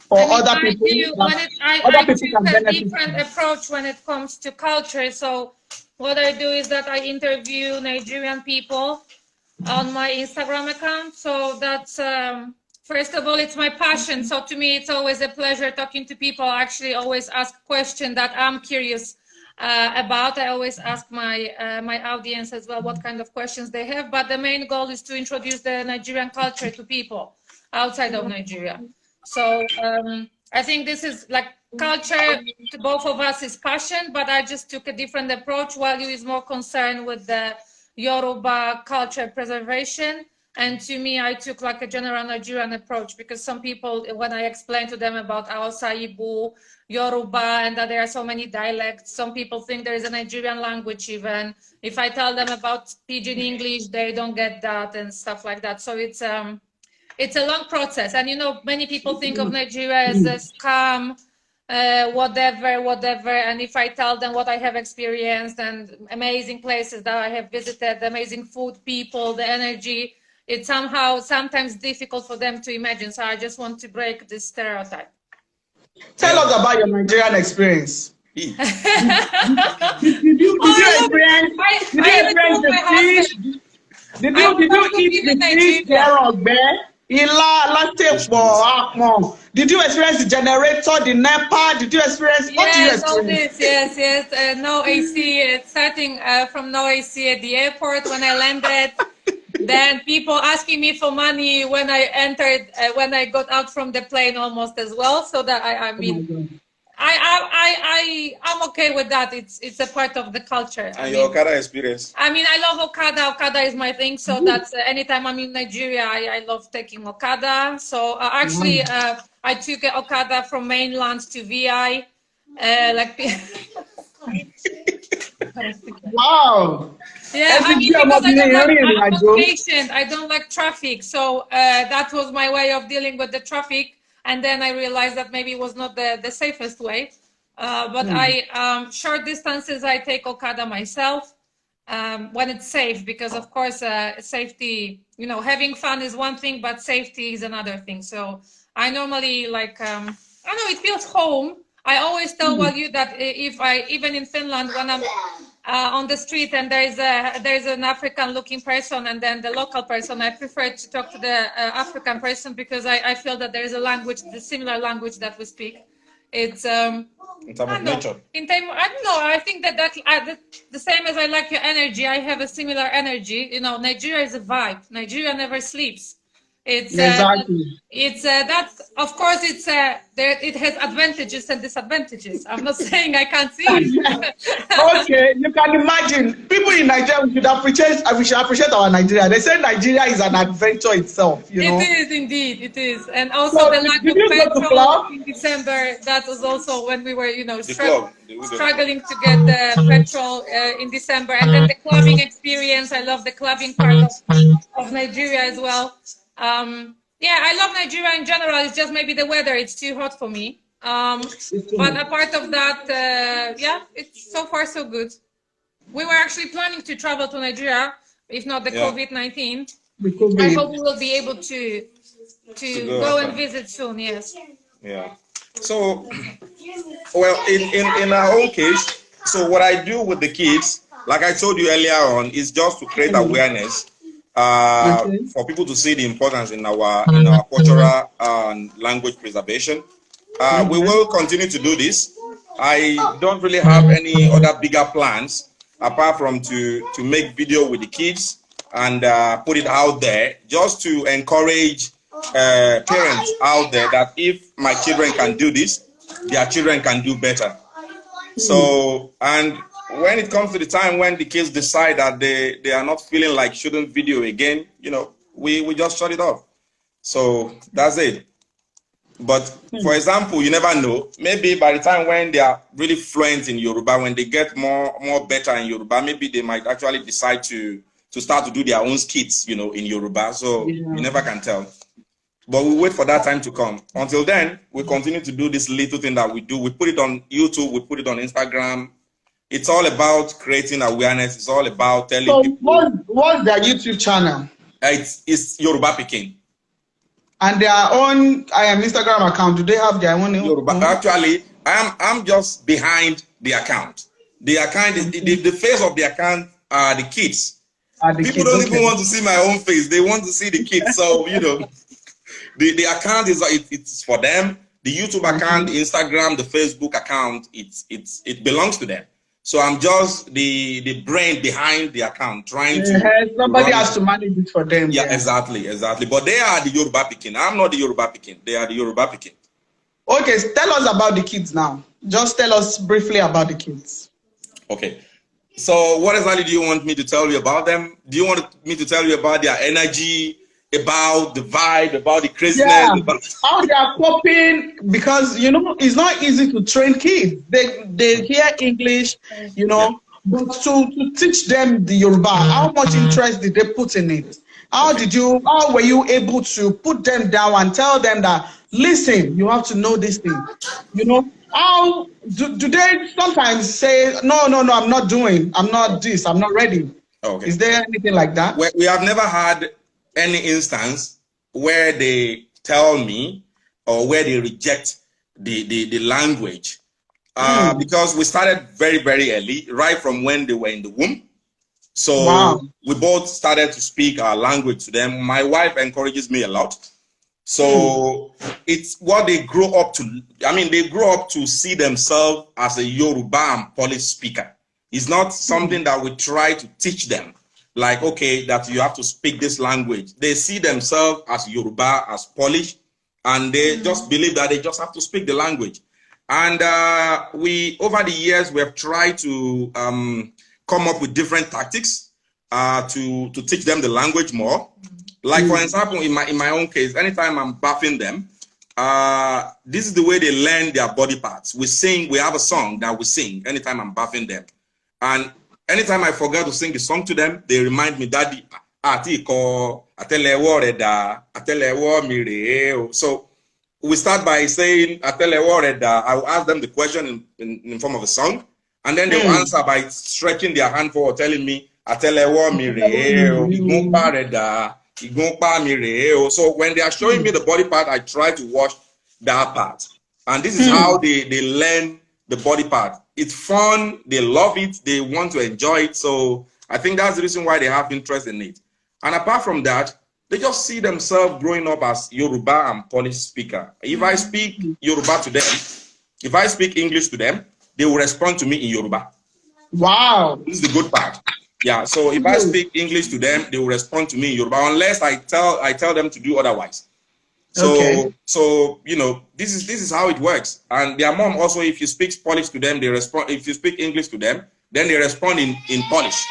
for other people? I took a different approach when it comes to culture. So what I do is that I interview Nigerian people on my Instagram account. So that's first of all, it's my passion. So to me, it's always a pleasure talking to people. I actually always ask questions that I'm curious about. I always ask my my audience as well what kind of questions they have. But the main goal is to introduce the Nigerian culture to people outside of Nigeria. So I think this is like culture to both of us is passion, but I just took a different approach, while you is more concerned with the Yoruba culture preservation. And to me, I took like a general Nigerian approach, because some people, when I explain to them about Hausa, Igbo, Yoruba, and that there are so many dialects, some people think there is a Nigerian language even. If I tell them about Pidgin English, they don't get that and stuff like that. So it's a long process. And, you know, many people think of Nigeria as a scam, whatever. And if I tell them what I have experienced and amazing places that I have visited, amazing food, people, the energy, it's somehow sometimes difficult for them to imagine. So I just want to break this stereotype. Tell us about your Nigerian experience. Did you experience the fish? Did you eat the fish there or there? Did you experience the generator, the NEPA? Did you experience? What did you Yes, all experience? this, yes. No AC, starting from no AC at the airport when I landed. Then people asking me for money when I entered, when I got out from the plane almost as well. So that I mean, I'm okay with that. It's a part of the culture. And your Okada experience? I mean, I love Okada. Okada is my thing. So that's anytime I'm in Nigeria, I love taking Okada. So actually, I took Okada from mainland to VI. Wow. Yeah, I mean, because I'm not patient. I don't like traffic. So that was my way of dealing with the traffic. And then I realized that maybe it was not the safest way. But short distances, I take Okada myself when it's safe, because of course, safety, you know, having fun is one thing, but safety is another thing. So I normally like, I don't know, it feels home. I always tell you that even in Finland, when I'm on the street and there's an African looking person and then the local person, I prefer to talk to the African person, because I feel that there is a language, the similar language that we speak. It's in terms of nature. I don't know. I think that the same as I like your energy. I have a similar energy. You know, Nigeria is a vibe. Nigeria never sleeps. It's exactly. That's of course it's it has advantages and disadvantages. I'm not saying I can't see it. Okay, you can imagine people in Nigeria. We should appreciate our Nigeria. They say Nigeria is an adventure itself. You know, it is indeed. It is, and also so the lack of petrol in December. That was also when we were, you know, struggling to get the petrol in December, and then the clubbing experience. I love the clubbing part of Nigeria as well. Yeah, I love Nigeria in general. It's just maybe the weather, it's too hot for me. But apart of that, yeah, it's so far so good. We were actually planning to travel to Nigeria, if not the COVID-19. I hope we will be able to go and visit soon, yes. Yeah. So, well, in our own case, so what I do with the kids, like I told you earlier on, is just to create awareness. For people to see the importance in our cultural and language preservation. We will continue to do this. I don't really have any other bigger plans apart from to make video with the kids and put it out there, just to encourage parents out there that if my children can do this, their children can do better. So, and when it comes to the time when the kids decide that they are not feeling like shooting video again, you know, we just shut it off. So that's it. But for example, you never know. Maybe by the time when they are really fluent in Yoruba, when they get more better in Yoruba, maybe they might actually decide to start to do their own skits, you know, in Yoruba. So you never can tell. But we wait for that time to come. Until then, we continue to do this little thing that we do. We put it on YouTube, we put it on Instagram. It's all about creating awareness. It's all about telling people. What's their YouTube channel? It's Yoruba Pikin. And their own Instagram account. Do they have their own? Yoruba. Actually, I'm just behind the account. The account is the face of the account are the kids. People don't even want to see my own face. They want to see the kids. So you know, the account it's for them. The YouTube account, the Instagram, the Facebook account, it belongs to them. So I'm just the brain behind the account, trying to. Somebody has to manage it for them. Yeah, exactly. But they are the Yoruba Pikin. I'm not the Yoruba Pikin. They are the Yoruba Pikin. Okay, tell us about the kids now. Just tell us briefly about the kids. Okay. So what exactly do you want me to tell you about them? Do you want me to tell you about their energy, about the vibe, about the craziness, about how they are coping? Because you know it's not easy to train kids. They hear English, you know, but to teach them the Yoruba, how much interest did they put in it? How were you able to put them down and tell them that listen, you have to know this thing? You know, how do they sometimes say no, I'm not doing, I'm not this, I'm not ready? Okay. Is there anything like that? We have never had any instance where they tell me or where they reject the language because we started very, very early, right from when they were in the womb. So we both started to speak our language to them. My wife encourages me a lot. So it's what they grow up to. I mean, they grow up to see themselves as a Yoruba and Polish speaker. It's not something that we try to teach them, like, okay, that you have to speak this language. They see themselves as Yoruba, as Polish, and they just believe that they just have to speak the language. And we, over the years, we have tried to come up with different tactics to teach them the language more. Like, for example, in my own case, anytime I'm bathing them, this is the way they learn their body parts. We have a song that we sing anytime I'm bathing them. And anytime I forget to sing the song to them, they remind me, Daddy, so we start by saying, I will ask them the question in form of a song, and then they will answer by stretching their hand forward, telling me, so when they are showing me the body part, I try to watch that part. And this is how they learn the body part. It's fun, they love it, they want to enjoy it. So I think that's the reason why they have interest in it. And apart from that, they just see themselves growing up as Yoruba and Polish speaker. If I speak Yoruba to them, if I speak English to them, they will respond to me in Yoruba. Wow. This is the good part. Yeah, so if I speak English to them, they will respond to me in Yoruba, unless I tell them to do otherwise. So so you know, this is how it works. And their mom also, if you speak Polish to them, they respond. If you speak English to them, then they respond in Polish.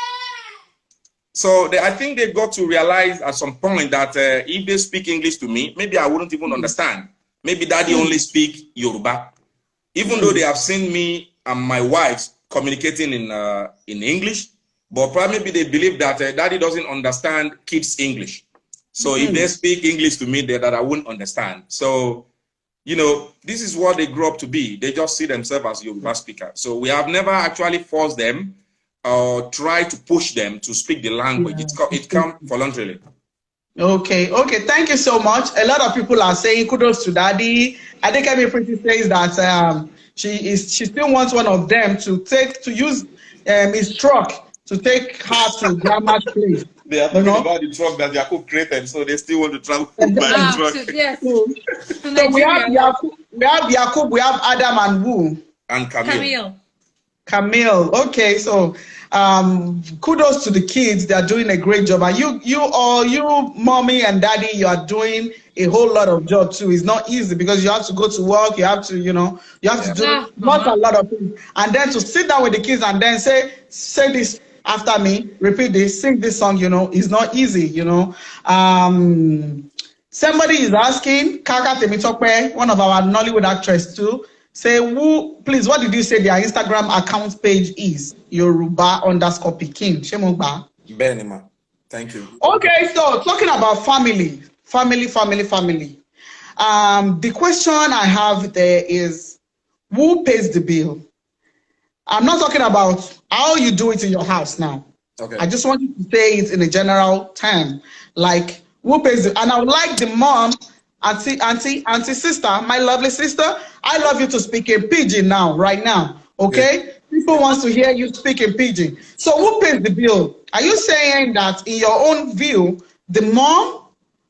So I think they got to realize at some point that if they speak English to me, maybe I wouldn't even understand. Maybe Daddy only speak Yoruba, even though they have seen me and my wife communicating in English. But probably they believe that Daddy doesn't understand kids' English. So if they speak English to me, that I wouldn't understand. So, you know, this is what they grow up to be. They just see themselves as Yoruba speaker. So we have never actually forced them or tried to push them to speak the language. It comes voluntarily. Okay, thank you so much. A lot of people are saying kudos to Daddy. I think Kamil Pretty says that she still wants one of them to use his truck to take her to grandma's place. They are talking about the truck that Jacob created, so they still want to travel by the truck. Yes. So we have Jacob, we have Adam and who? And Kamil. Kamil. Okay, so kudos to the kids. They are doing a great job. And you mommy and daddy, you are doing a whole lot of job too. It's not easy because you have to go to work, you have to, you have to do not a lot of things. And then to sit down with the kids and then say this after me, repeat this, sing this song, is not easy, Somebody is asking, Kaka Temitope, one of our Nollywood actresses too, say, please, what did you say their Instagram account page is? Yoruba_Pikin. Shemogba. Benima. Thank you. Okay, so talking about family. The question I have there is, who pays the bill? I'm not talking about how you do it in your house now. Okay. I just want you to say it in a general term. Like, who pays the, and I would like the mom, auntie, sister, my lovely sister, I love you to speak in pidgin now, right now. Okay? Yeah. People want to hear you speak in pidgin. So who pays the bill? Are you saying that in your own view, the mom,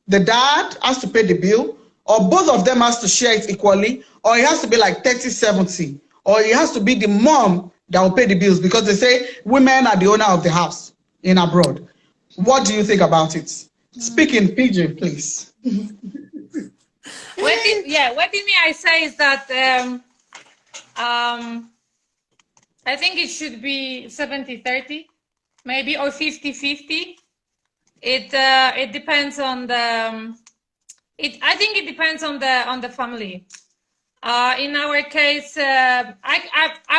the dad has to pay the bill, or both of them has to share it equally, or it has to be like 30-70, or it has to be the mom that will pay the bills, because they say women are the owner of the house in abroad. What do you think about it? Speak in pidgin, please. What I say is that I think it should be 70-30, maybe, or 50-50. It depends on the. I think it depends on the family. In our case, I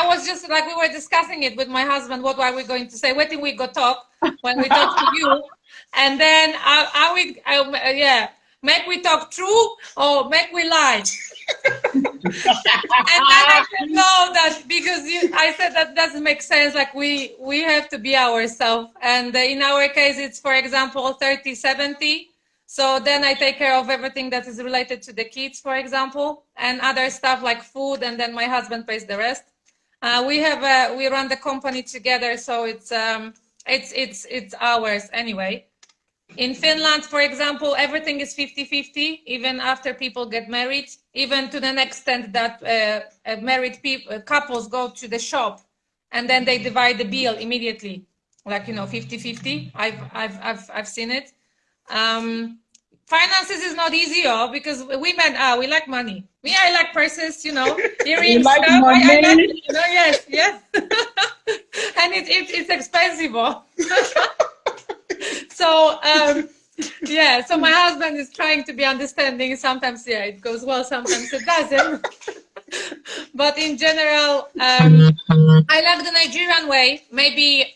was just like, we were discussing it with my husband. What are we going to say? What did we go talk when we talk to you? And then make we talk true or make we lie? And then I said no, that because I said that doesn't make sense. Like we have to be ourselves. And in our case, it's, for example, 30-70. So then I take care of everything that is related to the kids, for example, and other stuff like food, and then my husband pays the rest. We run the company together, so it's ours anyway. In Finland, for example, everything is 50-50, even after people get married, even to the extent that married couples go to the shop and then they divide the bill immediately, like, 50-50. I've seen it. Finances is not easy, because women, we like money. Me, I like purses, earrings, like stuff. money. I like, yes. And it's expensive. So, so my husband is trying to be understanding. Sometimes, it goes well, sometimes it doesn't. But in general, I like the Nigerian way. Maybe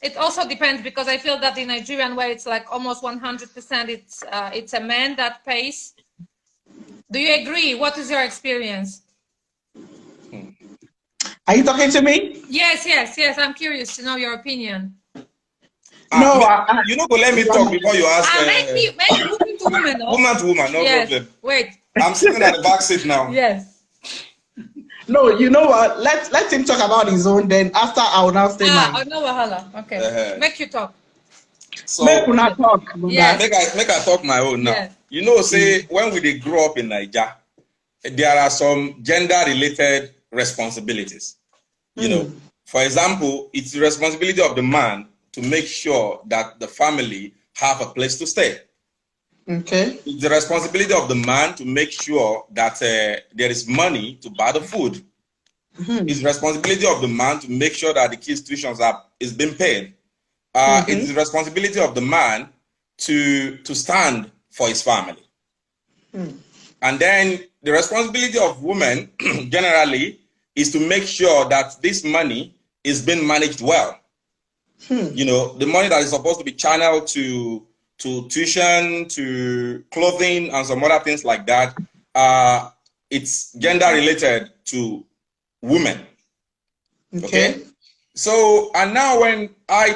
it also depends, because I feel that the Nigerian way, it's like almost 100%. It's a man that pays. Do you agree? What is your experience? Are you talking to me? Yes. I'm curious to know your opinion. No, but let me talk before you ask. Maybe woman to woman. No? Woman to woman, no problem. Wait. I'm sitting at the back seat now. Yes. No, you know what? Let him talk about his own. Then after, I will now say mine. Oh, no, wahala. Okay. Make you talk. So Make una talk. Yes. Make I talk my own now. Yes. Say when we dey grow up in Nigeria, there are some gender-related responsibilities. For example, it's the responsibility of the man to make sure that the family have a place to stay. Okay. It's the responsibility of the man to make sure that there is money to buy the food. It's the responsibility of the man to make sure that the kids' tuitions is being paid. It's the responsibility of the man to stand for his family. And then the responsibility of women generally is to make sure that this money is being managed well. The money that is supposed to be channeled to tuition, to clothing, and some other things like that, it's gender related to women. Okay. So, and now when I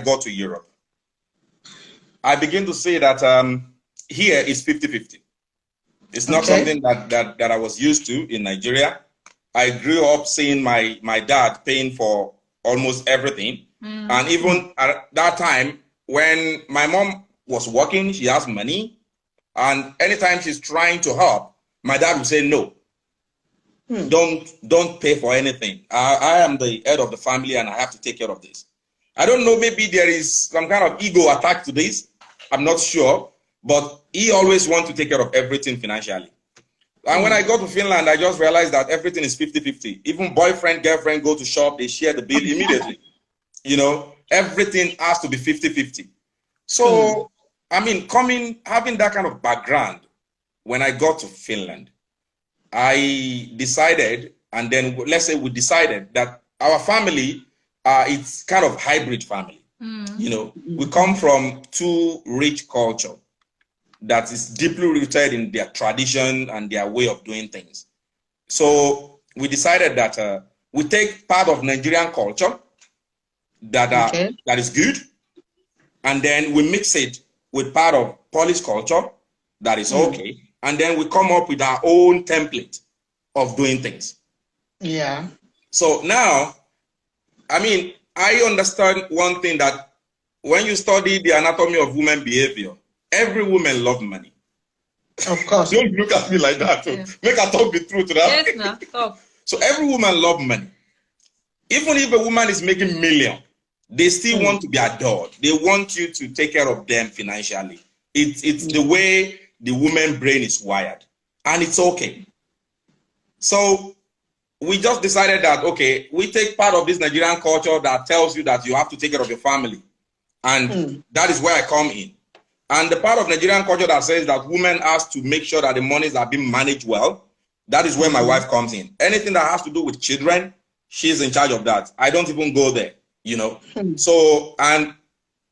got to Europe, I begin to say that here is 50-50. It's not something that I was used to in Nigeria. I grew up seeing my dad paying for almost everything. And even at that time, when my mom was working, she has money. And anytime she's trying to help, my dad would say, no, don't pay for anything. I am the head of the family and I have to take care of this. I don't know, maybe there is some kind of ego attached to this. I'm not sure, but he always wants to take care of everything financially. And when I got to Finland, I just realized that everything is 50-50. Even boyfriend, girlfriend go to shop, they share the bill immediately. Everything has to be 50-50. So, I mean, having that kind of background, when I got to Finland, I decided, and then let's say we decided that our family, it's kind of hybrid family. We come from two rich culture that is deeply rooted in their tradition and their way of doing things. So we decided that we take part of Nigerian culture that is good, and then we mix it with part of Polish culture that is okay, and then we come up with our own template of doing things. Yeah. So now, I mean, I understand one thing, that when you study the anatomy of women behavior, every woman loves money. Of course. Don't look at me like that. Yeah. Make her talk the truth. Right? Yes, no, talk. So every woman loves money. Even if a woman is making millions, they still want to be adored. They want you to take care of them financially. It's the way the woman brain is wired, and it's okay. So we just decided that, okay, we take part of this Nigerian culture that tells you that you have to take care of your family, and that is where I come in. And the part of Nigerian culture that says that women has to make sure that the monies are being managed well, that is where my wife comes in. Anything that has to do with children, she's in charge of that. I don't even go there. So, and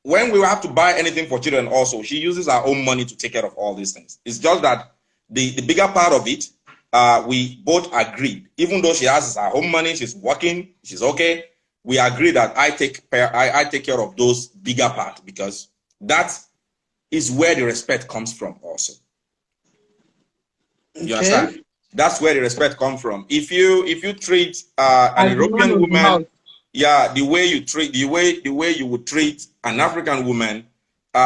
when we have to buy anything for children also, she uses her own money to take care of all these things. It's just that the bigger part of it, we both agreed, even though she has her own money, she's working, she's okay, we agree that I take care of those bigger part, because that is where the respect comes from also. You understand? That's where the respect comes from. If you treat an European woman, the way you would treat an African woman,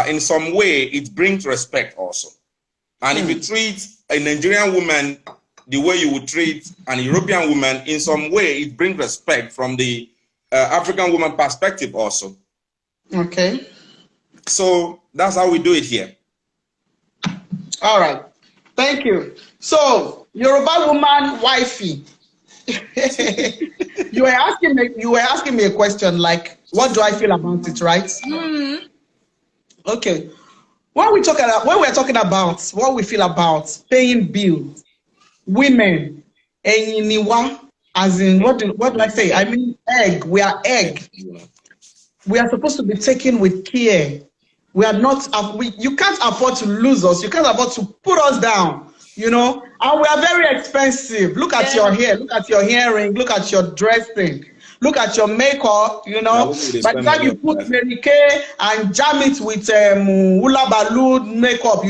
in some way, it brings respect also. And if you treat a Nigerian woman the way you would treat an European woman, in some way, it brings respect from the African woman perspective also. Okay. So that's how we do it here. All right. Thank you. So, Yoruba woman, wifey. you were asking me a question like, what do I feel about it, right? Mm-hmm. Okay. When we're talking about what we feel about paying bills, women, as in what do I say? I mean egg. We are egg. We are supposed to be taken with care. We are not. You can't afford to lose us. You can't afford to put us down. And we are very expensive. Look at your hair. Look at your earring. Look at your dressing. Look at your makeup. By the time you put Mary Kay and jam it with hula balloon makeup,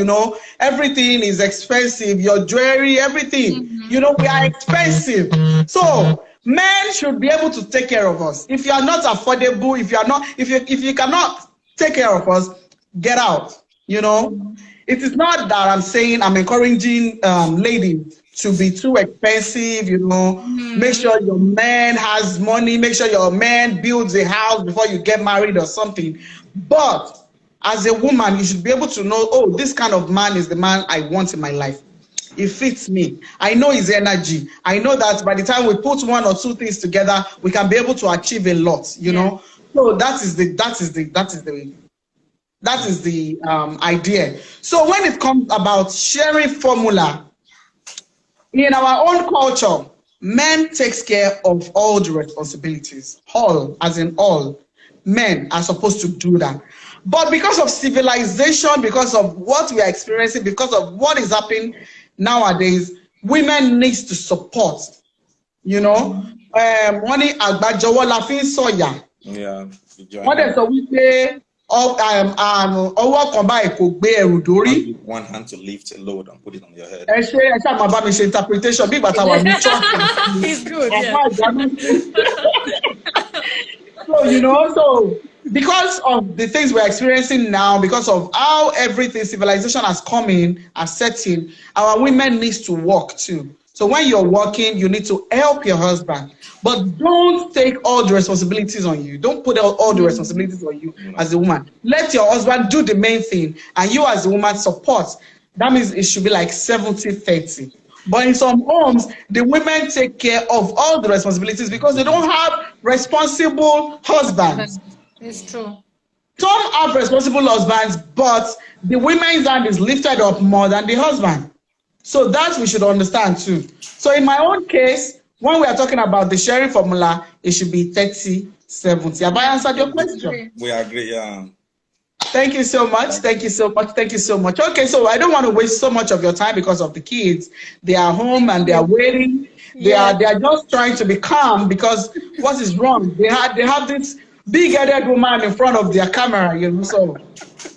everything is expensive. Your jewelry, everything. We are expensive. So men should be able to take care of us. If you are not affordable, if you cannot take care of us, get out. It is not that I'm saying I'm encouraging ladies to be too expensive. Make sure your man has money. Make sure your man builds a house before you get married or something. But as a woman, you should be able to know, oh, this kind of man is the man I want in my life. It fits me. I know his energy. I know that by the time we put one or two things together, we can be able to achieve a lot. So that is the idea. So when it comes about sharing formula, in our own culture, men takes care of all the responsibilities. All, as in all, men are supposed to do that. But because of civilization, because of what we are experiencing, because of what is happening nowadays, women needs to support. Money agbajowo la fin soya. Yeah. What is so we say? One hand to lift a load and put it on your head. Interpretation. It's good. Yeah. So because of the things we're experiencing now, because of how everything civilization has come in, has set in, our women needs to work too. So when you're working, you need to help your husband, but don't take all the responsibilities on you. Don't put all the responsibilities on you as a woman. Let your husband do the main thing, and you as a woman support. That means it should be like 70-30. But in some homes, the women take care of all the responsibilities because they don't have responsible husbands. It's true. Some have responsible husbands, but the women's hand is lifted up more than the husband. So that we should understand too. So in my own case, when we are talking about the sharing formula, it should be 30-70. Have I answered your question? We agree, yeah. Thank you so much. Thank you so much. Thank you so much. Okay, so I don't want to waste so much of your time because of the kids. They are home and they are waiting. They are just trying to be calm because what is wrong? They have this big-headed woman in front of their camera, so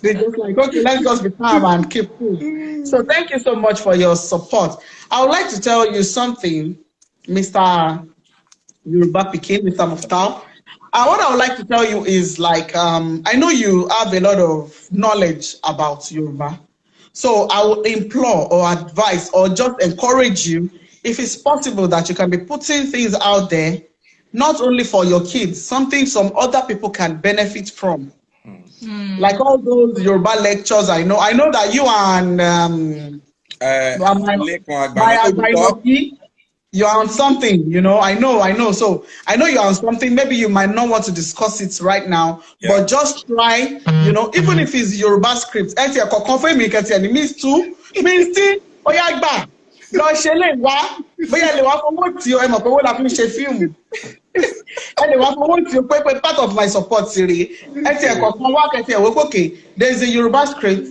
they just like, okay, let's just be calm and keep cool. So thank you so much for your support. I would like to tell you something, Mr. Yoruba Pikin, Mr. Muftal. What I would like to tell you is like, I know you have a lot of knowledge about Yoruba. So I would implore or advise or just encourage you, if it's possible that you can be putting things out there, not only for your kids, something some other people can benefit from. Like all those Yoruba lectures, I know that you and you're on something, I know. So I know you're on something. Maybe you might not want to discuss it right now, but just try, even if it's Yoruba script. Means too. Lọ ṣe lè wá bóyá lè wá fowó tí o mọ̀ pé owó la fi ń ṣe fíìmù lè wá fowó tí o pé part of my support rèé ẹ̀kọ̀ọ̀kan wá kẹ̀tì okay, there is a Yoruba script.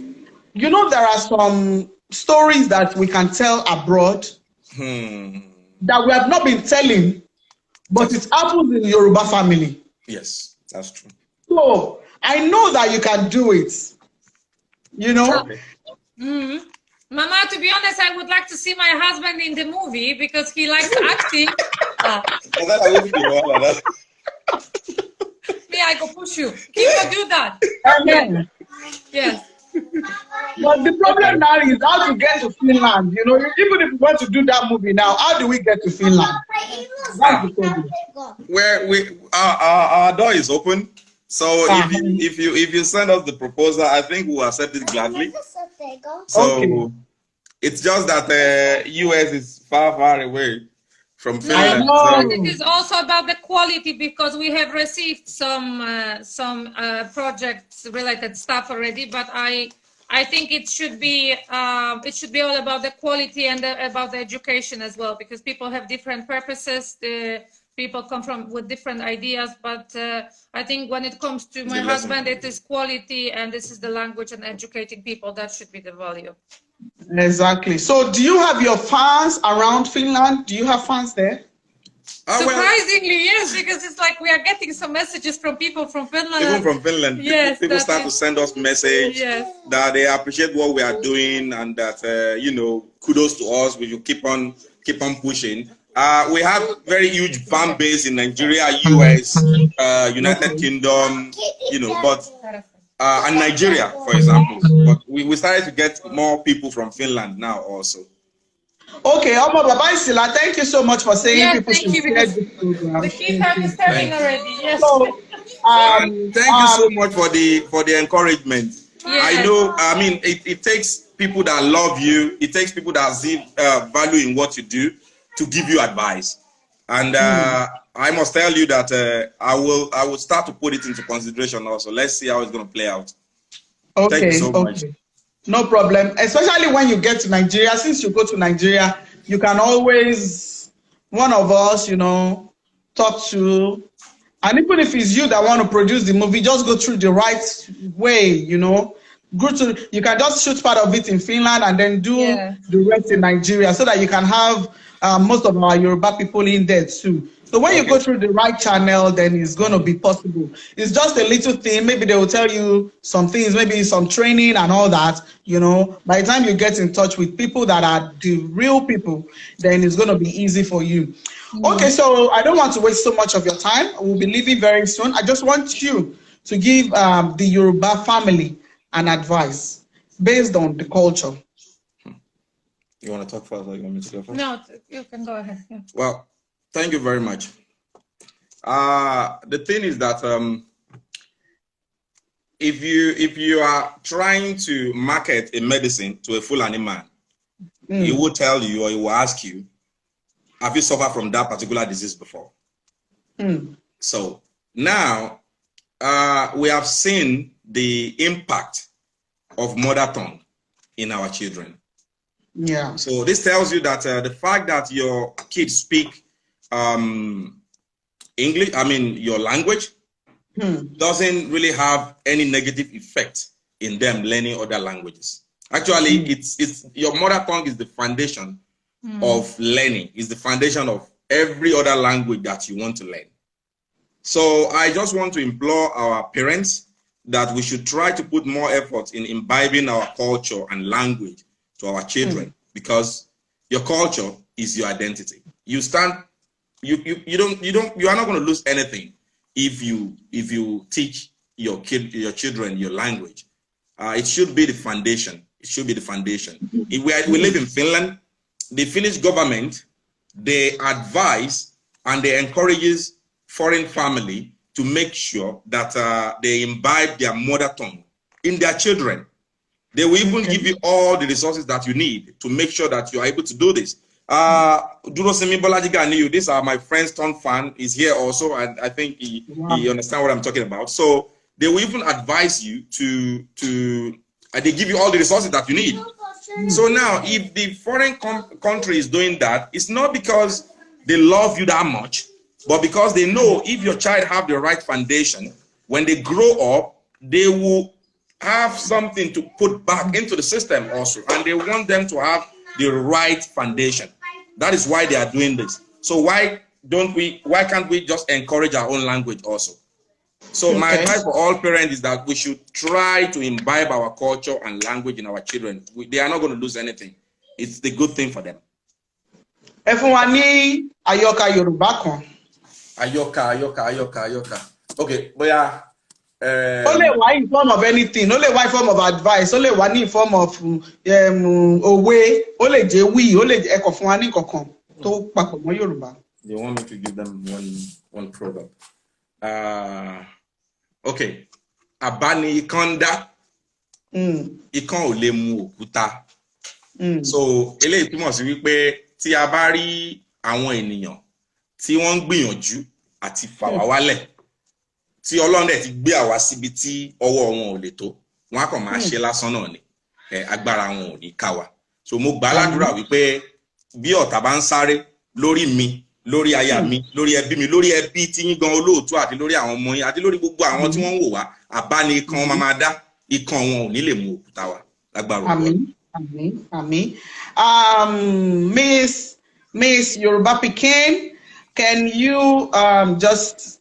There are some stories that we can tell abroad that we have not been telling, but it happens in Yoruba family. Yes, that's true. So I know that you can do it. Mama, to be honest, I would like to see my husband in the movie because he likes acting. Me, I go push you. Keep on do that. Amen. Yes. But the problem now is how to get to Finland. You know, even if we want to do that movie now, how do we get to Finland? That's the problem. Where our door is open. So if you send us the proposal, I think we'll accept it gladly. So it's just that the US is far away from Finland. But it is also about the quality, because we have received some projects related stuff already. But I think it should be all about the quality and about the education as well, because people have different purposes. The people come with different ideas, but I think when it comes to my husband, it is quality, and this is the language and educating people. That should be the value. Exactly. So do you have your fans around Finland? Do you have fans there? Surprisingly, yes, because it's like we are getting some messages from people from Finland. Even from Finland, yes, people start to send us messages that they appreciate what we are doing, and that you know, kudos to us. We should keep on pushing. We have very huge fan base in Nigeria, US, United Kingdom, you know, but and Nigeria, for example. But we started to get more people from Finland now also. Okay, Omo Baba Isila, thank you so much for saying people should share this program. The key time is starting already. Yes. So, thank you so much for the encouragement. I know. I mean, it takes people that love you. It takes people that see value in what you do to give you advice. And I must tell you that I will start to put it into consideration also. Let's see how it's going to play out. Okay. Thank you so much. No problem. Especially when you get to Nigeria. Since you go to Nigeria, you can always, one of us, you know, talk to. And even if it's you that want to produce the movie, just go through the right way, you know. You can just shoot part of it in Finland and then do the rest in Nigeria, so that you can have most of our Yoruba people in there too. So when you go through the right channel, then it's going to be possible. It's just a little thing. Maybe they will tell you some things, maybe some training and all that, you know. By the time you get in touch with people that are the real people, then it's going to be easy for you. Okay, so I don't want to waste so much of your time. We'll be leaving very soon. I just want you to give the Yoruba family an advice based on the culture. You want to talk first, or you want me to go first? No, you can go ahead. Yeah. Well, thank you very much. The thing is that if you are trying to market a medicine to a Fulani man, he will tell you, or he will ask you, have you suffered from that particular disease before? So now we have seen the impact of mother tongue in our children. Yeah. So this tells you that the fact that your kids speak English, I mean your language, doesn't really have any negative effect in them learning other languages. Actually, it's your mother tongue is the foundation of learning. It's the foundation of every other language that you want to learn. So I just want to implore our parents that we should try to put more effort in imbibing our culture and language to our children, because your culture is your identity. You are not going to lose anything if you teach your children your language. It should be the foundation. It should be the foundation. If we live in Finland, the Finnish government, they advise and they encourages foreign family to make sure that they imbibe their mother tongue in their children. They will even give you all the resources that you need to make sure that you are able to do this. Durosimi Bolajiga, these are my friend's ton fan, is here also, and I think he understands what I'm talking about. So they will even advise you they give you all the resources that you need. So now, if the foreign country is doing that, it's not because they love you that much, but because they know if your child have the right foundation, when they grow up, they will have something to put back into the system also, and they want them to have the right foundation. That is why they are doing this. So why can't we just encourage our own language also? So my advice for all parents is that we should try to imbibe our culture and language in our children. They are not going to lose anything. It's the good thing for them. Everyone Ayoka Yoruba kan. Ayoka. Okay, but Only one in form of anything, only one form of advice, only one in form of way, only we, only ekofani kokon to papọ̀ mọ́ Yorùbá. They want me to give them one proverb. Okay. Abani ikanda. Ikán ò lè mu òkúta. So eléyìí túmọ̀ sí wípé tí a bá rí àwọn ènìyàn tí wọ́n ń gbìyànjú àti fà wá wálẹ̀, tí Ọlọ́run dẹ̀ ti gbé àwa síbi tí ọwọ́ wọn ò lè tó, wọ́n á kàn máa ṣe lásán náà ni, agbára wọn ò ní ká wa. So mo gbà ládùúrà wípé bí ọ̀tá bá ń sáré lórí mi, lórí aya mi, lórí ẹbí mi, lórí ẹbí tí yín gan olóòtú àti lórí àwọn ọmọ yín àti lórí gbogbo àwọn tí wọ́n ń wò wá, àbáni ikán wọn máa dá, ikán wọn ò ní lè mú òkúta wa lágbára Ọlọ́run. Àmín. Miss Yoruba Pikin, can you just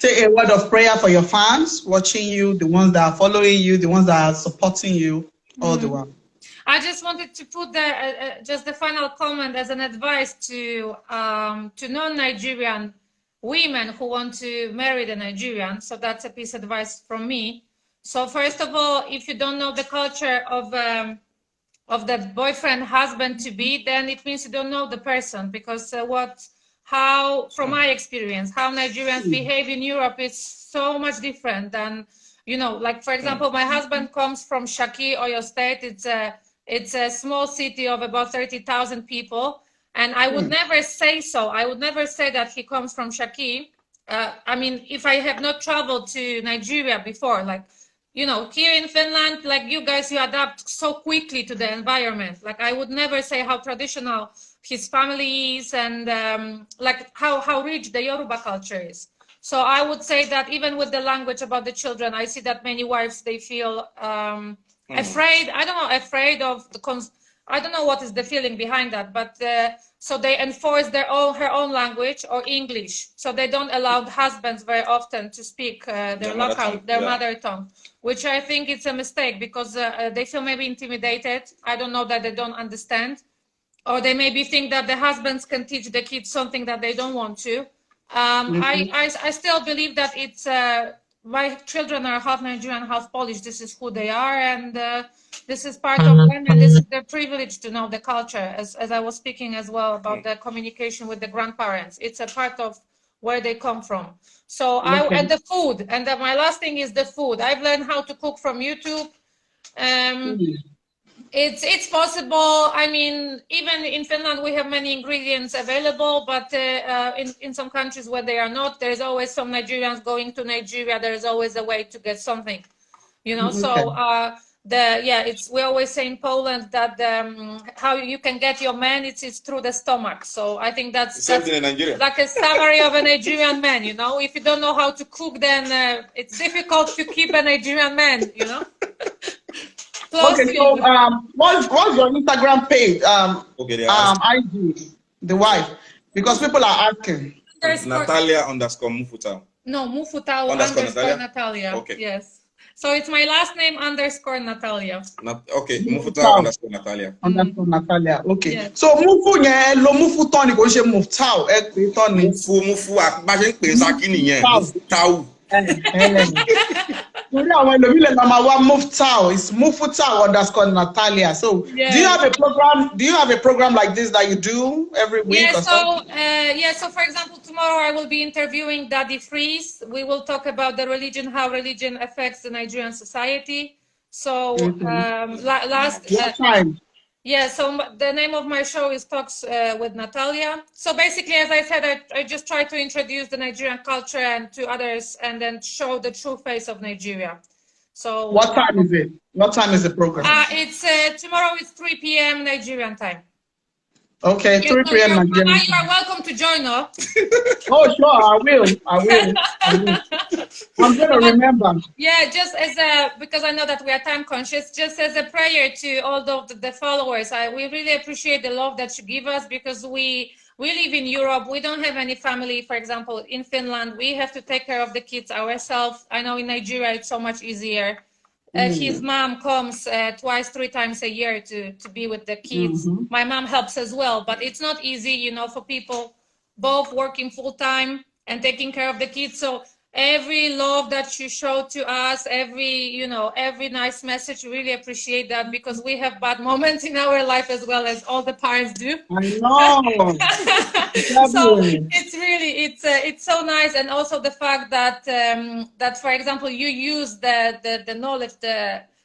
say a word of prayer for your fans watching you, the ones that are following you, the ones that are supporting you all the while? I just wanted to put just the final comment as an advice to non-Nigerian women who want to marry the Nigerian. So that's a piece of advice from me. So first of all, if you don't know the culture of the boyfriend, husband to be, then it means you don't know the person, because from my experience, how Nigerians behave in Europe is so much different than, like for example, my husband comes from Shaki, Oyo State. It's a small city of about 30,000 people. And I would never say so. I would never say that he comes from Shaki. I mean, if I have not traveled to Nigeria before, like, here in Finland, like you guys, you adapt so quickly to the environment. Like I would never say how traditional his family is and like how rich the Yoruba culture is. So I would say that even with the language about the children, I see that many wives, they feel afraid. I don't know, afraid of I don't know what is the feeling behind that, but so they enforce her own language or English. So they don't allow husbands very often to speak their mother tongue, which I think it's a mistake, because they feel maybe intimidated. I don't know, that they don't understand, or they maybe think that the husbands can teach the kids something that they don't want to. I still believe that it's my children are half Nigerian, half Polish. This is who they are, and this is part of them, and this is their privilege to know the culture. As I was speaking as well about the communication with the grandparents, it's a part of where they come from. So and the food, and my last thing is the food. I've learned how to cook from YouTube. It's possible. I mean, even in Finland, we have many ingredients available, but in some countries where they are not, there's always some Nigerians going to Nigeria. There's always a way to get something, So we always say in Poland that how you can get your man, it's through the stomach. So I think that's like a summary of a Nigerian man. If you don't know how to cook, then it's difficult to keep a Nigerian man. Okay, so what's your Instagram page? IG, the wife, because people are asking. Natalia_Mufutau. No, Mufutau _Natalia. Okay. Yes. So it's my last name _ Natalia. Mufutau _Natalia. Natalia. Okay. Yes. So Mufu yẹn lo Mufu tán ni kò ṣe Mufutau ẹ pé tán ni. Mufu bá ṣe ń pè Saki nìyẹn. Mufutau. It's Mufutau _Natalia. So yes. Do you have a program like this that you do every week? So for example, tomorrow I will be interviewing Daddy Freeze. We will talk about the religion, how religion affects the Nigerian society. So last time. Yeah, so the name of my show is Talks with Natalia. So basically, as I said, I just try to introduce the Nigerian culture and to others, and then show the true face of Nigeria. So what time is it? What time is the program? It's tomorrow. It's 3 p.m. Nigerian time. Okay, 3 p.m. Nigerian. You are welcome to join us. Oh, sure, I will. I'm gonna remember. Yeah, just because I know that we are time conscious, just as a prayer to all the followers. We really appreciate the love that you give us, because we live in Europe. We don't have any family. For example, in Finland, we have to take care of the kids ourselves. I know in Nigeria it's so much easier. His mom comes 2-3 times a year to be with the kids. My mom helps as well, but it's not easy, for people both working full time and taking care of the kids. So every love that you show to us, every nice message. Really appreciate that, because we have bad moments in our life as well, as all the parents do. I know. So it's so nice. And also the fact that that, for example, you use the knowledge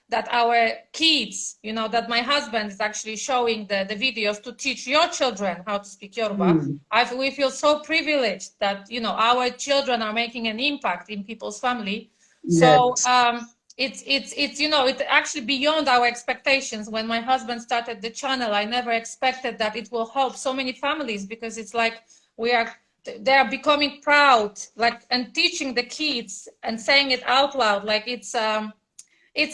that our kids, that my husband is actually showing the videos to teach your children how to speak Yoruba. We feel so privileged that, our children are making an impact in people's family. Yes. So it's actually beyond our expectations. When my husband started the channel, I never expected that it will help so many families, because it's like they are becoming proud, like, and teaching the kids and saying it out loud. Like, it's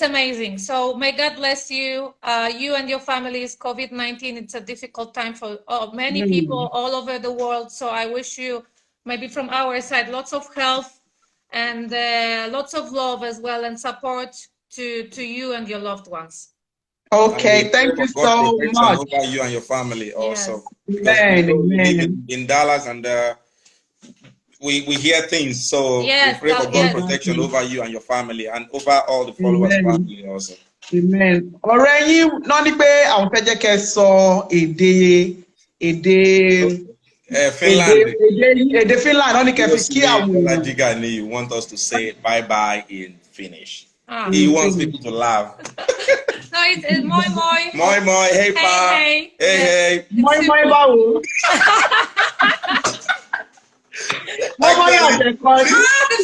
amazing. So may God bless you, you and your families. COVID-19, it's a difficult time for many people all over the world. So I wish you, maybe from our side, lots of health and lots of love as well, and support to you and your loved ones. Okay, thank you so much. Over you and your family also. Yes. We live in Dallas, and we hear things, so we pray for God's protection over you and your family, and over all the followers family also. Amen. Ọ̀rẹ́ yín náà ní pé àwọn fẹ́ jẹ́ kẹ́ sọ èdè Finland náà ní kẹ́ fi kí àwọn èèyàn. You want us to say bye in Finnish. He wants people to laugh. No, it's moi moi. Moi moi, hey pa. Hey. Moi moi báwo. The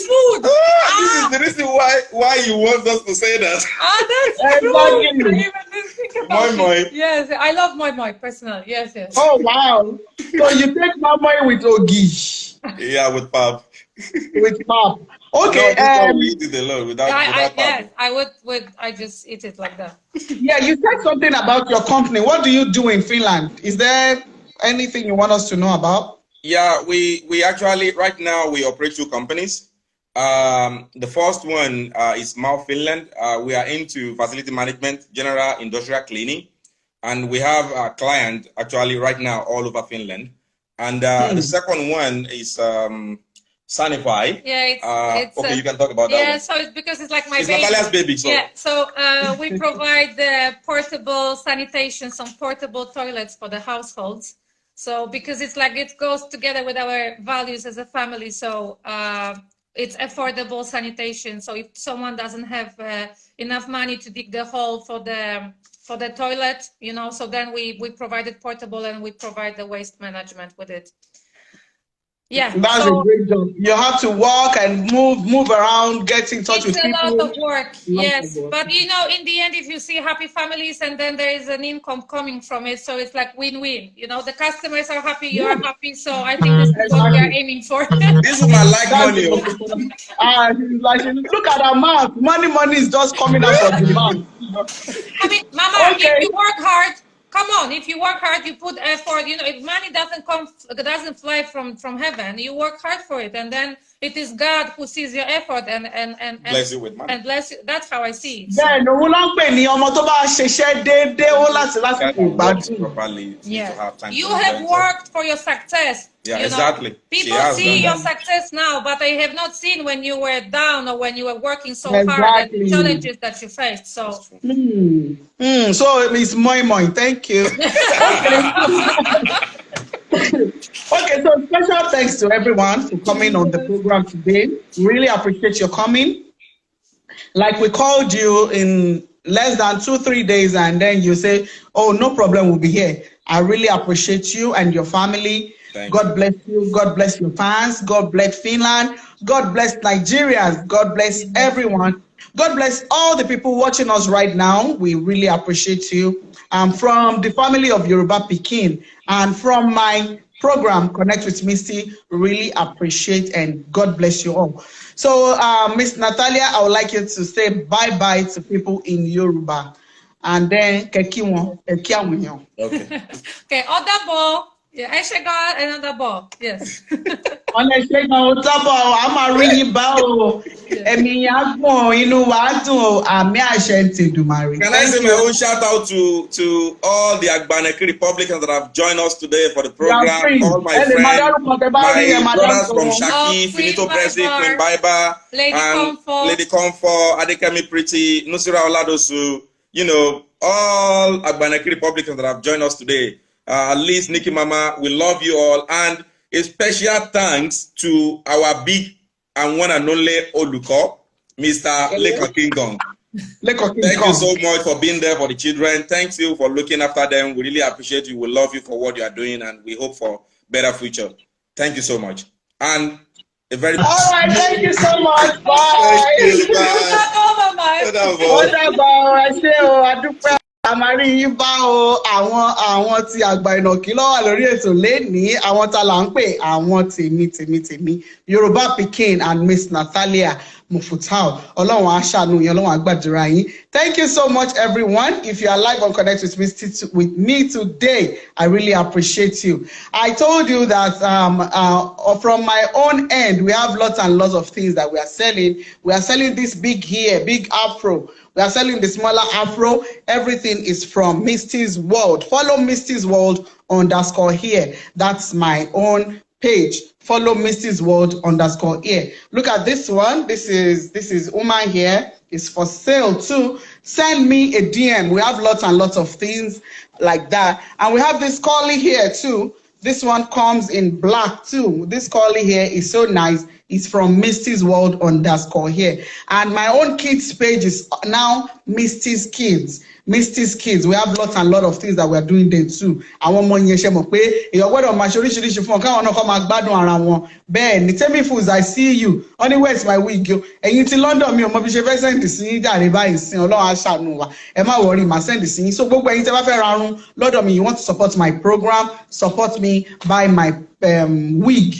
food. This is the reason why you want us to say that. That's true. Moi moi. Yes, I love moi moi personally. Yes. Oh wow! So you take moi moi with ogi? Yeah, with pap. With pap. Okay. No, we eat it alone without pap. Yes, I just eat it like that. Yeah, you said something about your company. What do you do in Finland? Is there anything you want us to know about? Yeah, we actually, right now, we operate 2 companies. The first one is Mal Finland. We are into facility management, general industrial cleaning. And we have a client actually right now all over Finland. And the second one is Sanify. Yeah, it's okay, you can talk about that. Yeah, one. So it's because it's like my baby. It's Natalia's baby. So. Yeah, so we provide the portable sanitation, some portable toilets for the households. So because it's like it goes together with our values as a family. So it's affordable sanitation. So if someone doesn't have enough money to dig the hole for the toilet, so then we provide it portable, and we provide the waste management with it. Yeah, that's a great job. You have to walk and move around, get in touch with people. It's a lot of work, yes. But in the end, if you see happy families, and then there is an income coming from it, so it's like win-win. The customers are happy, you are happy. So I think this is what we are aiming for. This is my money. Like, look at our mouth. Money is just coming out of the mouth. I mean, Mama, if you work hard. Come on, if you work hard, you put effort, if money doesn't fly from heaven, you work hard for it, and then it is God who sees your effort and bless you with money. And bless you. That's how I see it. Yeah, no, you have worked for your success. Yeah, exactly. People see your success now, but they have not seen when you were down or when you were working so hard and the challenges that you faced. So, so it's moi. Thank you. Okay, so special thanks to everyone for coming on the program today. Really appreciate your coming. Like, we called you in less than 2-3 days, and then you say, "Oh, no problem, we'll be here." I really appreciate you and your family. God bless you. God bless your fans. God bless Finland. God bless Nigerians. God bless everyone. God bless all the people watching us right now. We really appreciate you. From the family of Yoruba Pikin and from my program, Connect with Misty, really appreciate, and God bless you all. So, Miss Natalia, I would like you to say bye-bye to people in Yoruba. And then, okay. Okay, other ball. Yeah, I should got another ball. Yes. I'm a ring bell. Ẹ̀mí yá gbọ̀n inú wa dùn àmì àṣẹ ń tèdùmàrè. Can I say my own shout out to all the Agbaneki Republicans that have joined us today for the program, all my friends, my brothers from Shaki, Finito Prezi, Queen Baiba, and Lady Comfort, Adekemi Pretty, Nusira Oladosu, you know, all Agbaneki Republicans that have joined us today. At least Nikki Mama, we love you all. And a special thanks to our big and one and only Oluko, Mr. Leka Kingong. Thank you so much for being there for the children. Thank you for looking after them. We really appreciate you. We love you for what you are doing, and we hope for better future. Thank you so much. And a very all right, thank you so much. Bye. Thank you. Bye. Àmàrí yín bá o àwọn tí àgbà ìnàkí lọ́wọ́ lórí ètò lénìí àwọn tá là ń pè àwọn tèmi Yoruba Pikin and Miss Natalia Mufutau. Ọlọ́run á ṣàánú yín, Ọlọ́run á gbàdúrà yín. Thank you so much, everyone. If you are live on Connect with me today, I really appreciate you. I told you that from my own end, we have lots and lots of things that we are selling. We are selling this big afro. We are selling the smaller afro. Everything is from Misty's World. Follow Misty's World _ here. That's my own page. Follow Misty's World _ here. Look at this one. This is Uma here. It's for sale too. Send me a DM. We have lots and lots of things like that. And we have this collie here too. This one comes in black too. This collie here is so nice. It's from Misty's World _ here. And my own kids page is now Misty's Kids. Misty's Kids. We have lots and lots of things that we are doing there too. Àwọn ọmọ yẹn ṣe mọ̀ pé èèyàn gbọ́dọ̀ máa ṣe oríṣiríṣi fún wọn káwọn náà kọ́ máa gbádùn ara wọn. Bẹ́ẹ̀ ni Temi Foods, I see you. Only where's my wig? Ẹ̀yin ti London mi ò mọ bí ṣe fẹ́ send sí yín jàre báyìí sin Ọlọ́run á ṣàánú wa. Ẹ má worry, màá send sí yín. So gbogbo ẹ̀yin tẹ́ bá fẹ́ ra run lọ́dọ̀ mi, you want to support my program, support me, buy my wig.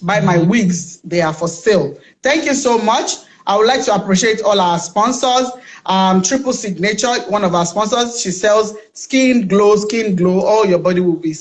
Buy my wigs. They are for sale. Thank you so much. I would like to appreciate all our sponsors. Triple Signature, one of our sponsors, she sells skin glow. All your body will be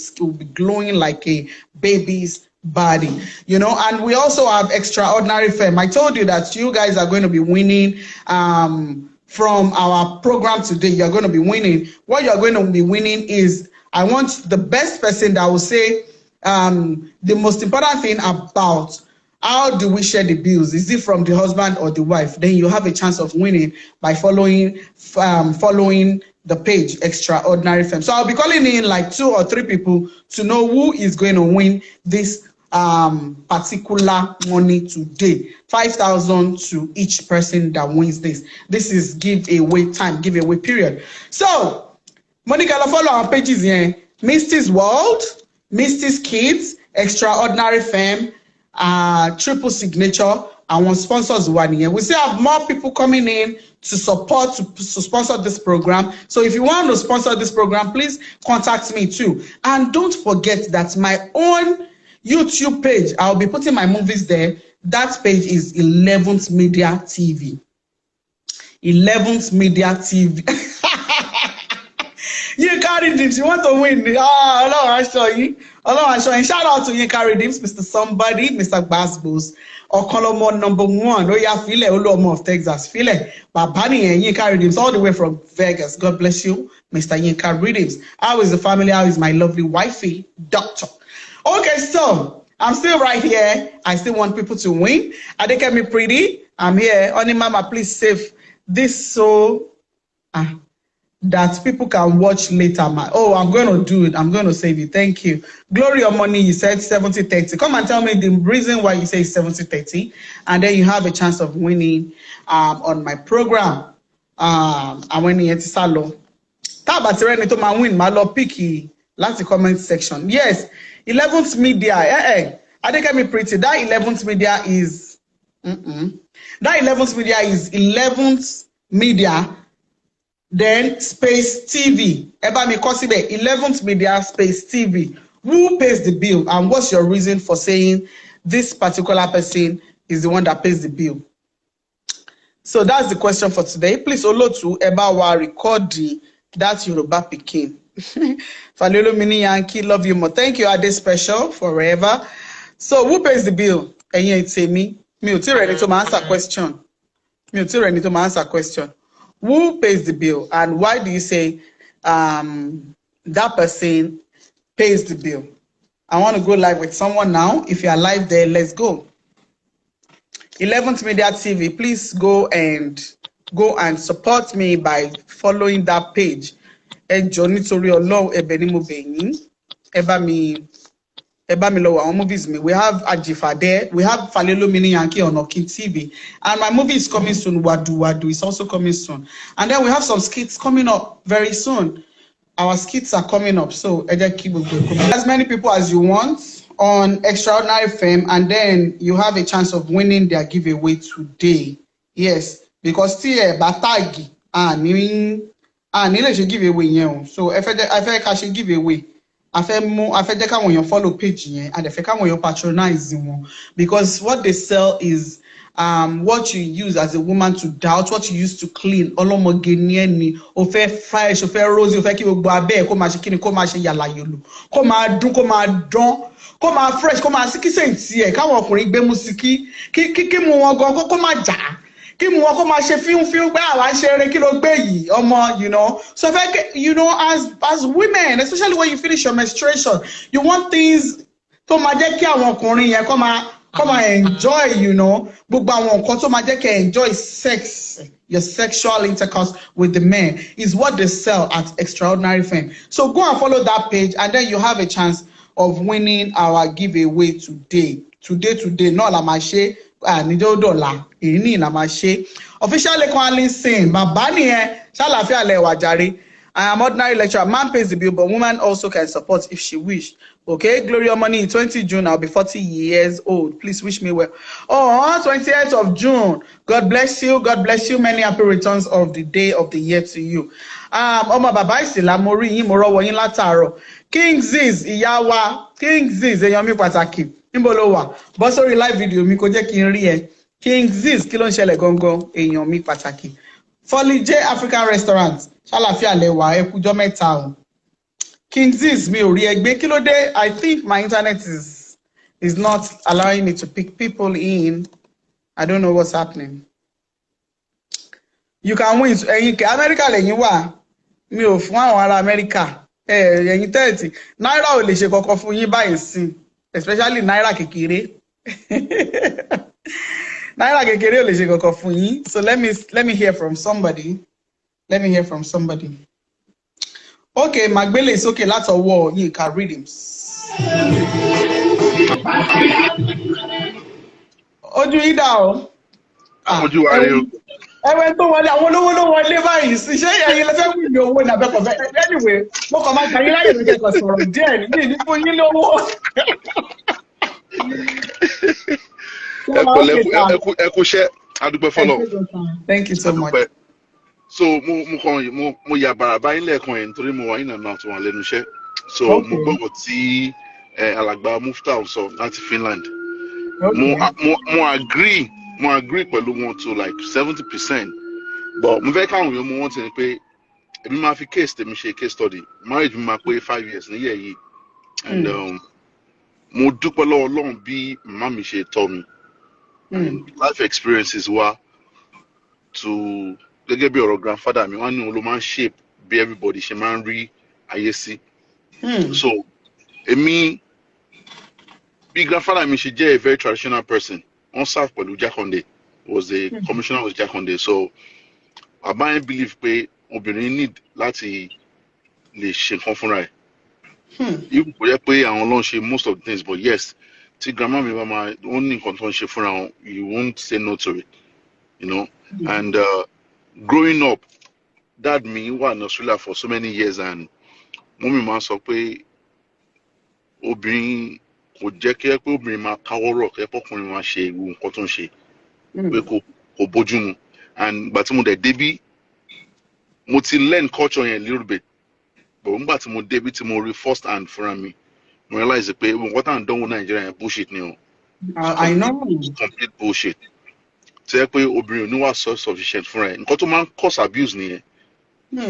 glowing like a baby's body, you know. And we also have Extraordinary Femme. I told you that you guys are going to be winning from our program today. You're going to be winning. What you're going to be winning is, I want the best person that will say the most important thing about how do we share the bills? Is it from the husband or the wife? Then you have a chance of winning by following the page Extraordinary Femme. So I'll be calling in like 2 or 3 people to know who is going to win this particular money today. 5,000 to each person that wins this. This is giveaway period. So Monica, follow our pages here. Misty's World, Misty's Kids, Extraordinary Femme, Triple Signature, and one sponsors one here. We still have more people coming in to support to sponsor this program. So if you want to sponsor this program, please contact me too. And don't forget that my own YouTube page, I'll be putting my movies there. That page is 11th Media TV. 11th Media TV. Yinka Redeems, you want to win? I'll show you. Shout out to Yinka Redeems, Mr. Somebody, Mr. Basbos, Okolomo #1. Oh yeah, File Olomo of Texas. File Babani and Yinka Redeems, all the way from Vegas. God bless you, Mr. Yinka Redeems. How is the family? How is my lovely wifey, Doctor? Okay, so I'm still right here. I still want people to win. Adekemi Pretty, I'm here. Only Mama, please save this so that people can watch later. I'm going to do it. I'm going to save it. Thank you. Glory of Money, you said 70-30. Come and tell me the reason why you say 70-30, and then you have a chance of winning on my program. I'm winning at Salo. Tabatireni to my win, my lord Picky. Last the comment section. Yes, 11th Media. I think I'm pretty. That 11th Media is that 11th Media is 11th Media. Then Space TV. Eba mi kosibe 11th Media Space TV. Who pays the bill, and what's your reason for saying this particular person is the one that pays the bill? So that's the question for today. Please Olotu Eba wa record that Yoruba Pikin. Falelo Mini Yankee, love you more. Thank you, Ade Special forever. So who pays the bill? Enye it's me. Me uti ready to answer question. You still ready to answer question. Who pays the bill, and why do you say that person pays the bill? I want to go live with someone now. If you are live there, let's go. 11th Media TV, please go and support me by following that page. Ẹ jọ̀ọ́ nítorí Ọlọ́run, ẹ̀bẹ̀ ni mo bẹ̀ yín. Ẹ bá mi lọ wo àwọn movies mi. We have Ajifa there. We have Falelo Mini Yankee on Okin TV. And my movie is coming soon. Wadu Wadu is also coming soon. And then we have some skits coming up very soon. Our skits are coming up. So keep as many people as you want on Extraordinary Fame, and then you have a chance of winning their giveaway today. Yes, because batagi ni le ṣe giveaway yẹn. So I fẹ́ ká ṣe giveaway. I fẹ́ jẹ́ káwọn èèyàn follow page yẹn, and I fẹ́ káwọn èèyàn patronize wọn, because what they sell is what you use as a woman to doubt, what you use to clean. Ọlọ́mọge ni ẹni, o fẹ́ fresh, o fẹ́ rosy, o fẹ́ kí gbogbo abẹ́ kó máa ṣe kíni, kó máa ṣe yàlà yòlò, kó máa dún, kó máa dán, kó máa fresh, kó máa sí kí sèǹtì ẹ̀, káwọn ọkùnrin gbé mu sí kí mu wọn gan, kó máa jà, kí mu wọn kó máa ṣe fíún pé àwa ń ṣe eré kí ló gbé yìí ọmọ, you know. So as women, especially when you finish your menstruation, you want things tó máa jẹ́ kí àwọn ọkùnrin yẹn kó máa enjoy, you know, gbogbo àwọn nǹkan tó máa jẹ́ kí enjoy sex, your sexual intercourse with the men is what they sell at Extraordinary Fame. So go and follow that page, and then you have a chance of winning our giveaway today. No la ma ṣe níjó dọ̀la, èyí la ma ṣe. Officially Kwalin Singh, bàbá nìyẹn, ṣàlàáfíà lẹ wà jàre. I am ordinary lecturer. Man pays the bill, but woman also can support if she wish. Okay, Gloria Money, 20 June, I'll be 40 years old. Please wish me well. Oh, 28th of June. God bless you. God bless you. Many happy returns of the day of the year to you. Ọmọ bàbá ìsìlá mo rí yín, mo rọ́wọ́ yín látàárọ̀. King Ziz, ìyá wa. King Ziz, èèyàn mi pàtàkì. Níbo ló wà? Bọ́ sórí live video mi kó jẹ́ kí n rí ẹ. King Ziz, kí ló ń ṣẹlẹ̀ gangan? Èèyàn mi pàtàkì. Folly J African Restaurant. Ṣàlàáfíà lẹ́wà, ẹ kújọ́ mẹ́ta o. King Ziz, mi ò rí ẹgbẹ́, kí ló dé? I think my internet is not allowing me to pick people in. I don't know what's happening. You can win. America lẹ́yìn wà. Mi ò fún àwọn ará America. Ẹ̀yin 30. Náírà ò lè ṣe kankan fún yín báyìí sí. Especially náírà kékeré. Náírà kékeré ò lè ṣe kankan fún yín. So let me hear from somebody. Okay, Magbele is okay. That's a war. You can read him. Ojú ida o. Ojú wa re o. Ẹ̀wẹ̀ tó wọlé, àwọn olówó ló wọlé báyìí. Ṣé ẹ̀yin lè fẹ́ wí ní owó nàbẹ́ kọ̀ fẹ́? Anyway, mo kàn máa kàyí láyé mi kẹ́kọ̀ọ́ sọ̀rọ̀ díẹ̀ ní fún yín lówó. Ẹ kú iṣẹ́, a dúpẹ́ fọlọ́. Thank you so much. So mo ya baraba yín lẹ́ẹ̀kan yẹn nítorí mo wà yín náà tó wà lẹ́nu iṣẹ́. So mo gbọ́dọ̀ tí alàgbà Mistura sọ láti Finland. Mo agree pẹ̀lú wọn to like 70%. But mo fẹ́ káwọn èèyàn mo wọ́n ti ní pé èmi máa fi case tèmi ṣe case study. Marriage mi máa pé 5 years ní year yìí. And mo dúpẹ́ lọ́wọ́ Ọlọ́run bí màmá mi ṣe tọ́ mi. And life experiences wa to gẹ́gẹ́ bí ọ̀rọ̀ grandfather mi, wọ́n ní òun ló máa ń shape bí everybody ṣe máa ń rí ayé sí. So èmi bí grandfather mi ṣe jẹ́ a very traditional person, wọ́n serve pẹ̀lú Jakonde, was a commissioner with Jakonde. So bàbá yẹn believe pé obìnrin need láti lè ṣe nǹkan fúnra ẹ̀. Yìí kò yẹ pé àwọn ló ń ṣe most of the things, but yes, tí grandma mi bá máa wọ́n ní nǹkan tó ń ṣe fúnra wọn, you won't say no to it, you know. And growing up, dad mi wà ní Australia for so many years, and mommy máa sọ pé obìnrin kò jẹ́ kí ẹ pé obìnrin máa káwọ́rọ̀ kí ẹ pọ́kùnrin máa ṣe ìwú nǹkan tó ń ṣe pé kò bójú mu. And ìgbà tí mo dẹ̀ débí, mo ti learn culture yẹn little bit, but nígbà tí mo débí tí mo rí first hand fúnra mi, mo realize pé nǹkan tá à ń dánwò Nàìjíríà yẹn bullshit ni o. I know. Complete bullshit. Tí ẹ pé obìnrin ò ní wà self-sufficient fúnra ẹ̀, nǹkan tó máa ń cause abuse nìyẹn.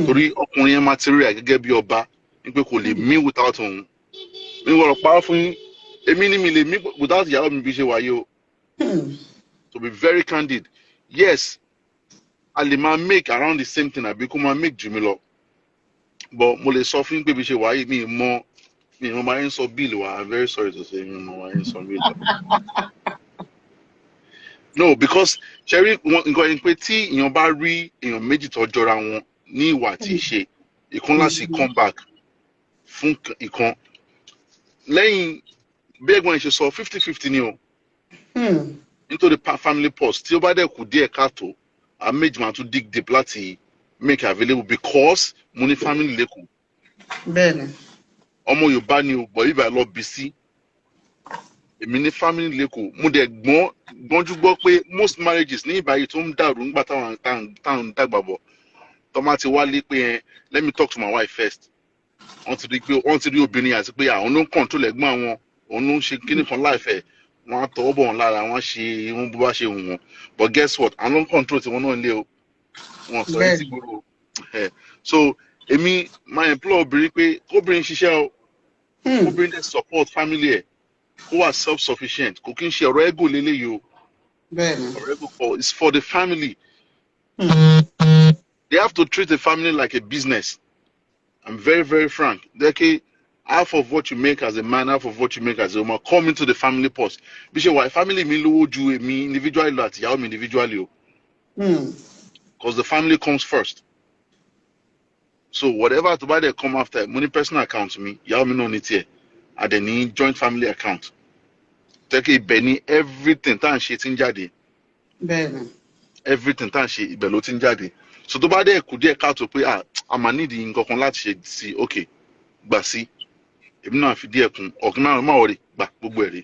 Torí ọkùnrin yẹn material gẹ́gẹ́ bí ọba ní pé kò lè mí without òun. Mi wọ̀rọ̀ pa fún yín, èmi ni mi lè mí without ìyàwó mi bí ṣe wáyé o. To be very candid, yes, a lè máa make around the same thing àbí kó máa make jù mí lọ but mo lè sọ fún pé bí ṣe wáyé mi mọ máa ń sọ bill wa. I'm very sorry to say mi mọ máa ń sọ bill wa. No, because Sherry, nǹkan ẹni pé tí èèyàn bá rí èèyàn méjì tó jọra wọn ní ìwà tí ṣe ìkan láti come back fún ìkan lẹ́yìn bí ẹ̀gbọ́n ṣe sọ 50-50 ni o nítorí family post tí ó bá dẹ̀ kù díẹ̀ káàtó àwọn méjì máa tún dig deep láti make available because mo ní family lẹ́kọ̀ọ́. Bẹ́ẹ̀ni. Ọmọ Yorùbá ni o bọ̀ ibà lọ bí sí èmi ní family lẹ́kọ̀ọ́ mo dẹ̀ gbọ́njú gbọ́ pé most marriages ní ìbáyìí tó ń dàrú nígbà táwọn dàgbà bọ̀ tó máa ti wálé pé let me talk to my wife first wọ́n ti rí obìnrin àti pé àwọn ló ń control ẹ̀gbọ́n àwọn òun ló ń ṣe kíní kan láìfẹ́ wọ́n á tọwọ́ bọ̀ wọn lára wọ́n ṣe irun bó bá ṣe wù wọ́n but guess what àwọn ló ń control tiwọn náà lé o wọ́n sọ ẹ́ ti gbòòrò so èmi máa employ obìnrin pé obìnrin ṣiṣẹ́ o obìnrin dey support family ẹ̀ kó wà self-sufficient kò kí n ṣe ọ̀rọ̀ ego lélẹ́yìí o ọ̀rọ̀ ego it's for the family they have to treat the family like a business. I'm very, very frank. Half of what you make as a man, half of what you make as a woman, come into the family post. Because why family me lowo ju me individually that yawo me individually. Because the family comes first. So whatever to buy they come after, money personal account to me, yawo me no need here. And then need joint family account. Take Benny everything tan shit in jadi. Bẹ́ẹ̀ni. Everything tan shit ibelo tin jadi. So tó bá dé kù díẹ̀ káàtó pé a máa nídìí nǹkan kan láti ṣe sí okay gbà sí èmi náà fi díẹ̀ kún ọ̀gbìn náà máa wọlé gbà gbogbo ẹ̀rí.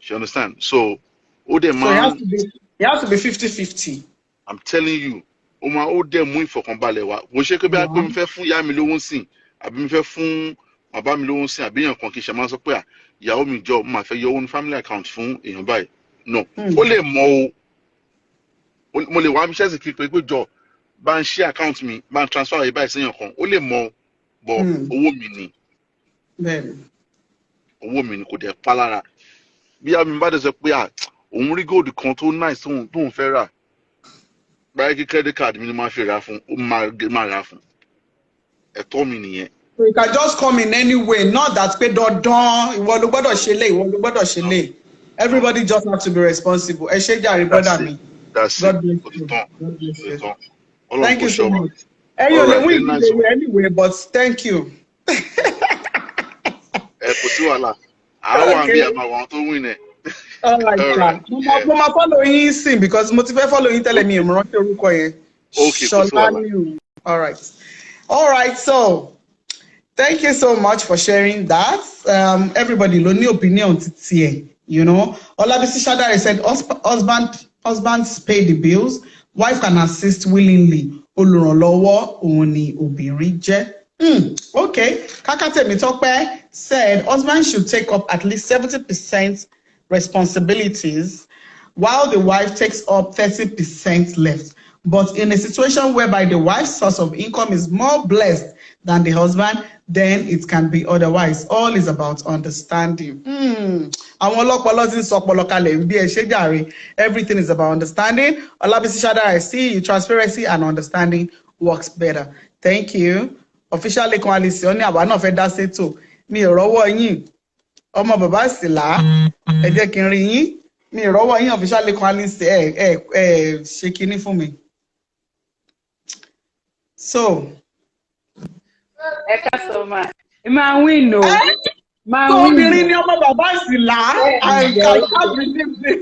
You understand? So ó dẹ̀ máa. So it has to be 50-50. I'm telling you ó máa ó dẹ̀ mú ìfọ̀kànbalẹ̀ wá bó ṣe pé bí a pé mi fẹ́ fún ìyá mi lówó sìn àbí mi fẹ́ fún bàbá mi lówó sìn àbí èèyàn kan kì í ṣe máa sọ pé ìyàwó mi jọ máa fẹ́ yọ owó ní family account fún èèyàn báyìí no ó lè mọ o. Mo lè wá mi ṣẹ́sì kí pé jọ bá ń ṣe account mi bá ń transfer àyè báyìí sẹ́yìn kan ó lè mọ bọ̀ owó mi ni owó mi ni kò dẹ̀ pa lára bí àmì bá dẹ̀ sọ pé òun rí gold kan tó nice tóun fẹ́ rà báyìí kí credit card mi ni máa fi rà fún ó máa rà fún ẹ̀tọ́ mi nìyẹn. So you can just come in any way, not that pé dandan ìwọ ló gbọ́dọ̀ ṣe lé ìwọ ló gbọ́dọ̀ ṣe lé everybody just have to be responsible ẹ ṣe jàre brother mi. That's God it. bless you. God bless you. Thank you so much. Anyway, but thank you. All right. Mo follow yín sin because mo ti fẹ́ follow yín tẹ́lẹ̀ mi ò rántí orúkọ yẹn. Okay. All right. All right. So thank you so much for sharing that. Everybody ló ní opinion títí ẹ̀, you know. Olabisi Shadare said husbands pay the bills, wife can assist willingly. Olùrànlọ́wọ́ òun ni obìnrin jẹ́. Okay. Kakatemi Tope said husband should take up at least 70% responsibilities while the wife takes up 30% left. But in a situation whereby the wife's source of income is more blessed than the husband, then it can be otherwise. All is about understanding. Everything is about understanding. Olabisi Shada, I see you. Transparency and understanding works better. Thank you. Officially, coalition, àwa náà fẹ́ dá sétò. Mi ò rọ́wọ́ yín. Ọmọ bàbá Sìlá, ẹ jẹ́ kí n rí yín. Mi ò rọ́wọ́ yín officially coalition ṣe kinní fún mi. So, so much. Ma win no. Ma win. Obìnrin ni ọmọ bàbá Sìlá. I can't believe this.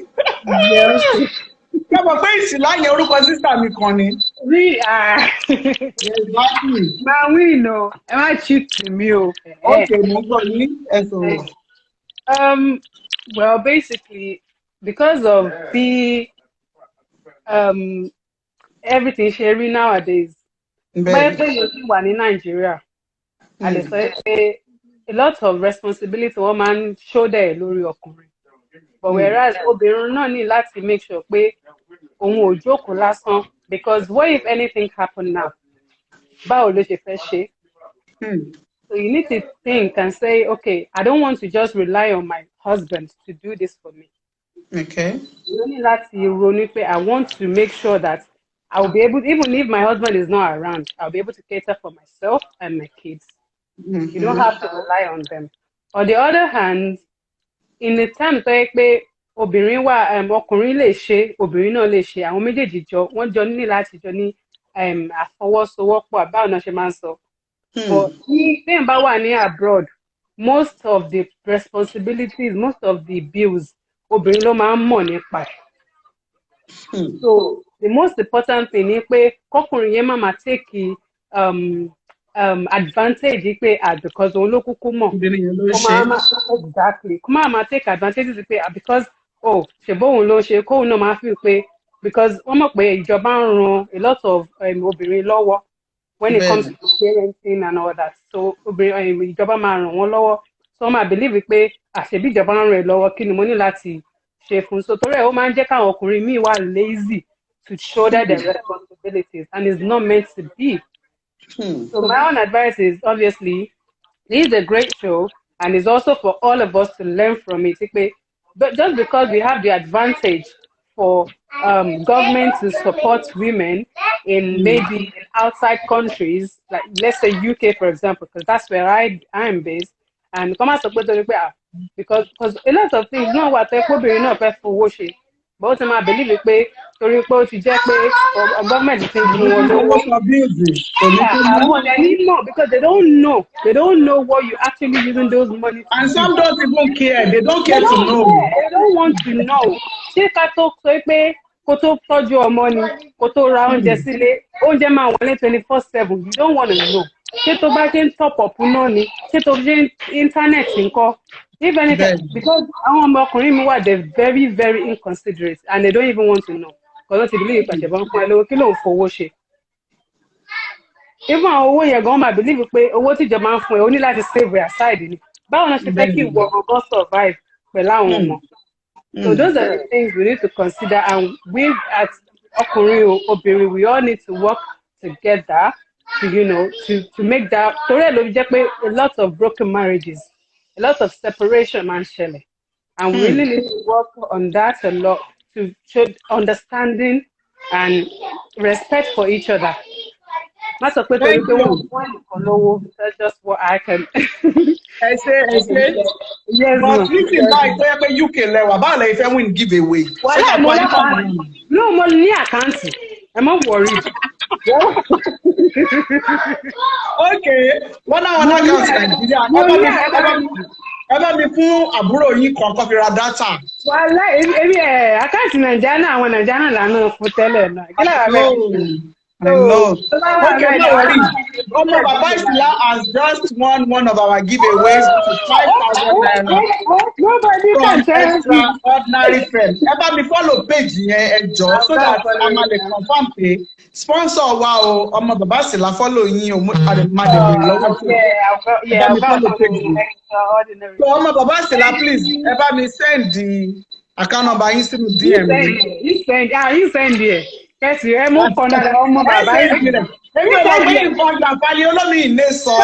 Kẹ́bọ̀ pé Ìsìlá yẹn orúkọ sísà mi kan ni. Ma win no. Ẹ má cheat me o. Okay, mo gbọ́ yín ẹ sọ̀rọ̀. Well, basically, because of the everything sharing nowadays, but in Nigeria, and a lot of responsibility woman show there lórí ọkùnrin. But whereas obìnrin náà ní láti make sure pé òun ò jókòó lásán, because what if anything happen now? Báwo ló ṣe fẹ́ ṣe? So you need to think and say, okay, I don't want to just rely on my husband to do this for me. Okay. Only láti ronú pé I want to make sure that I'll be able, even if my husband is not around, I'll be able to cater for myself and my kids. You don't have to rely on them. On the other hand, in the time tó yẹ pé obìnrin wà, ọkùnrin lè ṣe, obìnrin náà lè ṣe, àwọn méjèèjì wọ́n jọ ní láti jọ ní àfọwọ́sowọ́pọ̀ àbáwọn náà ṣe máa ń sọ. But tí téèyàn bá wà ní abroad, most of the responsibilities, most of the bills, obìnrin ló máa ń mọ̀ nípa ẹ̀. So the most important thing ni pé kọkùnrin yẹn máa take advantage pé because òun ló kúkú mọ̀. Exactly. Kó máa take advantage pé because ṣèbó òun ló ṣe kóun náà máa feel pé because wọ́n mọ̀ pé ìjọba ń ran a lot of obìnrin lọ́wọ́ when it comes to parenting and all that. So ìjọba máa ràn wọ́n lọ́wọ́. So wọ́n máa believe pé àṣebí ìjọba ń ràn ẹ́ lọ́wọ́ kí ni mo ní láti ṣe fún. So torí ẹ̀ ó máa ń jẹ́ káwọn ọkùnrin míì wà lazy to shoulder their responsibilities, and it's not meant to be. So my own advice is, obviously, this is a great show, and it's also for all of us to learn from it. But just because we have the advantage for government to support women in maybe in outside countries, like let's say UK, for example, because that's where I am based, and because a lot of things náà wà tẹ́ kóbìnrin náà fẹ́ fowó ṣe, but ó ti máa believe pé torí pé ó ti jẹ́ pé government ti fún wọn lówó. Àwọn ẹni mọ̀ because they don't know what you actually using those money for. And some don't even care. They don't care to know. They don't want to know. Ṣé ká tó sọ pé kó tó tọ́jú ọmọ ni, kó tó ra oúnjẹ sílé, oúnjẹ máa wọlé 24/7. You don't want to know. Ṣé tó bá ṣe ń top up náà ni, ṣé tó ṣe ń internet nǹkan. If anything, because àwọn ọmọkùnrin mi wà, they're very, very inconsiderate, and they don't even want to know. Because wọ́n ti believe pé àjẹ̀bọ́n fún ẹ lówó kí ló ń fowó ṣe. Even àwọn owó yẹn gan máa believe pé owó tíjọba ń fún ẹ, ó ní láti save aside ni. Báwo ni ṣe fẹ́ kí ìwọ gbọ́ngàn survive pẹ̀lú àwọn ọmọ? So those are the things we need to consider, and we at ọkùnrin obìnrin, we all need to work together to make that. Torí ẹ̀ ló jẹ́ pé a lot of broken marriages, a lot of separation máa ń ṣẹlẹ̀, and we really need to work on that a lot to show understanding and respect for each other. Má sọ pé torí pé wọ́n nìkan lówó, that's just what I can. I say. Yes, but this is like pé UK lẹ́wà, báwo lẹ fẹ́ win giveaway? Wàhálà mo lápá. No, mo ní àkáǹtì. Ẹ má worry. Okay, wọ́n náà account Nàìjíríà. Ẹ bá mi fún àbúrò yín kan fi ra data. Wàhálà èmi àkáǹtì Nàìjíríà náà àwọn Nàìjíríà lànà fún tẹ́lẹ̀ náà. Kí lára bẹ́ẹ̀? No. Okay, no worries. Omo Baba Isila has just won one of our giveaways to 5,000 naira. Nobody can tell me. Ordinary friend. Ẹ bá mi follow page yẹn ẹ jọ̀ọ́ so that a máa lè confirm pé sponsor wa o Omo Baba Isila follow yín o máa lè lọ́wọ́ tó. Ẹ bá mi follow page yẹn. So Omo Baba Isila, please ẹ bá mi send the account number yín sínú DM. You send here. Yes, you are more fun than ọmọ bàbá yìí. Èmi ò mọ̀ pé nǹkan àgbàpalẹ̀ olómi ìlé sọ.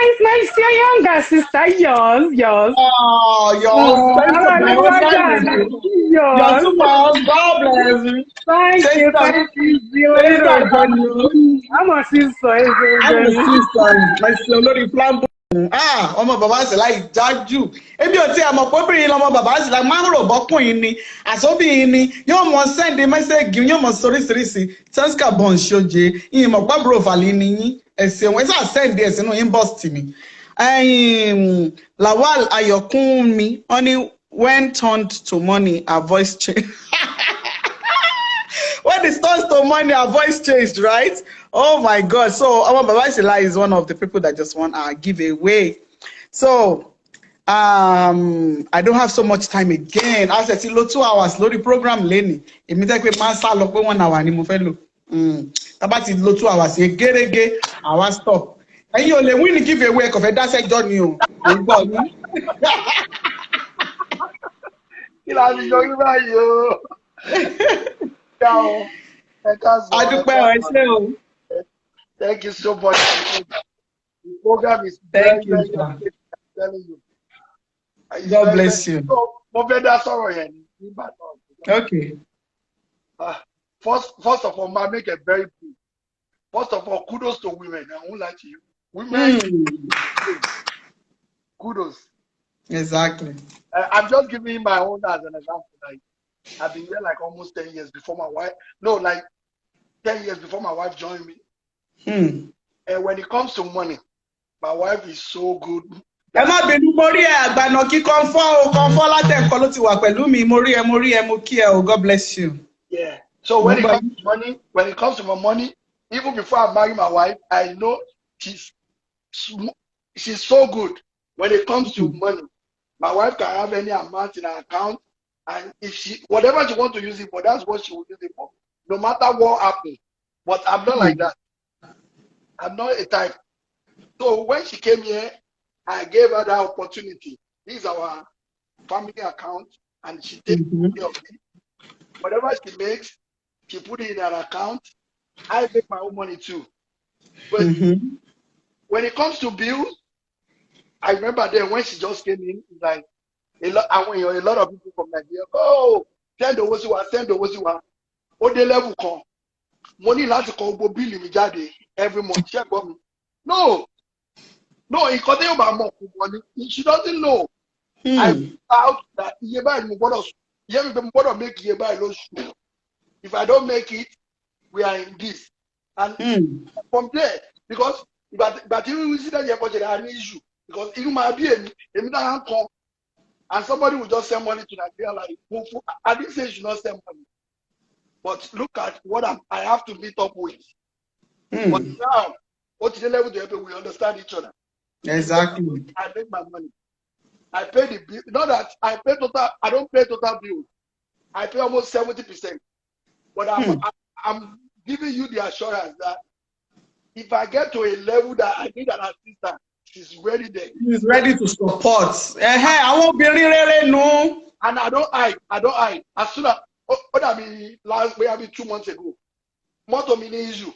It's my younger sister, yours. Oh, yours. You're too much. God bless you. Thank you. I'm a sister. My sister, olórí flambo. Ọmọ bàbá Àsìlá ìjájú ebi ò tí a mọ̀ pé obìnrin lọmọ bàbá Àsìlá máa ń rò bọ́kùnrin ni àsóbìnrin ni yóò mọ sẹ́ndì mẹ́sẹ̀gì yóò mọ soríṣiríṣi tẹ́síkà bọ̀n ṣoje ìyìn mọ̀ pàbúrò fàlẹ́ ni yín ẹ̀sìn òun ẹ̀sà sẹ́ndì ẹ̀ sínú inbox tì mí. Lawal Ayọ̀kúnmi wọ́n ní when turned to money her voice changed. When it turns to money her voice changed, right? Oh my God. So our Baba Isila is one of the people that just won our giveaway. So I don't have so much time again. I said 2 hours lórí program lẹ́ni. Èmi tẹ́ pé máa sá lọ pé 1 hour ni mo fẹ́ lò. Tábà ti lò 2 hours yẹn gẹ́rẹ́gẹ́ àwa stop. Ẹ̀yin ò lè win giveaway kò fẹ́ dá sẹ́jọ́ ni o. Mo gbọ́ ni. Kí la fi yọrí báyìí o? Adúpẹ́ ọ̀ṣẹ́ o. Thank you so much. The program is thank you. I'm telling you. God bless you. So Okay. First of all, ma make it very brief. First of all, kudos to women. I won't lie to you. Women, kudos. Exactly. I'm just giving my own as an example. Like, I've been here like almost 10 years before my wife. No, like 10 years before my wife joined me. And when it comes to money, my wife is so good. Ẹ má bínú mo rí ẹ àgbànà kí kọ́ńfọ́ látẹ̀kọ́ ló ti wà pẹ̀lú mi mo rí ẹ mo kí ẹ o God bless you. Yeah. So when it comes to money, my money, even before I marry my wife, I know she's so good when it comes to money. My wife can have any amount in her account, and if whatever she wants to use it for, that's what she will use it for, no matter what happens. But I'm not like that. I'm not a type. So when she came here, I gave her that opportunity. This is our family account, and she takes care of it. Whatever she makes, she put it in her account. I make my own money too. But when it comes to bills, I remember then when she just came in, it's like a lot of people from Nigeria, send the Wosiwa. Oh, the level come. Money last call go bill me jade every month. Check for me. No, it continue about more money. She doesn't know. I out that make if I don't make it, we are in this. And from there, because but even we see that you have an issue. Because you might be and somebody will just send money to Nigeria like I didn't say you should not send money. But look at what I have to meet up with. But now, what is the level we understand each other? Exactly. I make my money. I pay the bill. Not that I pay total. I don't pay total bill. I pay almost 70%. But I'm giving you the assurance that if I get to a level that I need an assistant, she's ready there. She's ready to support. I won't be really no. And I don't hide. As soon as I mean last way I mean 2 months ago. More to me issue.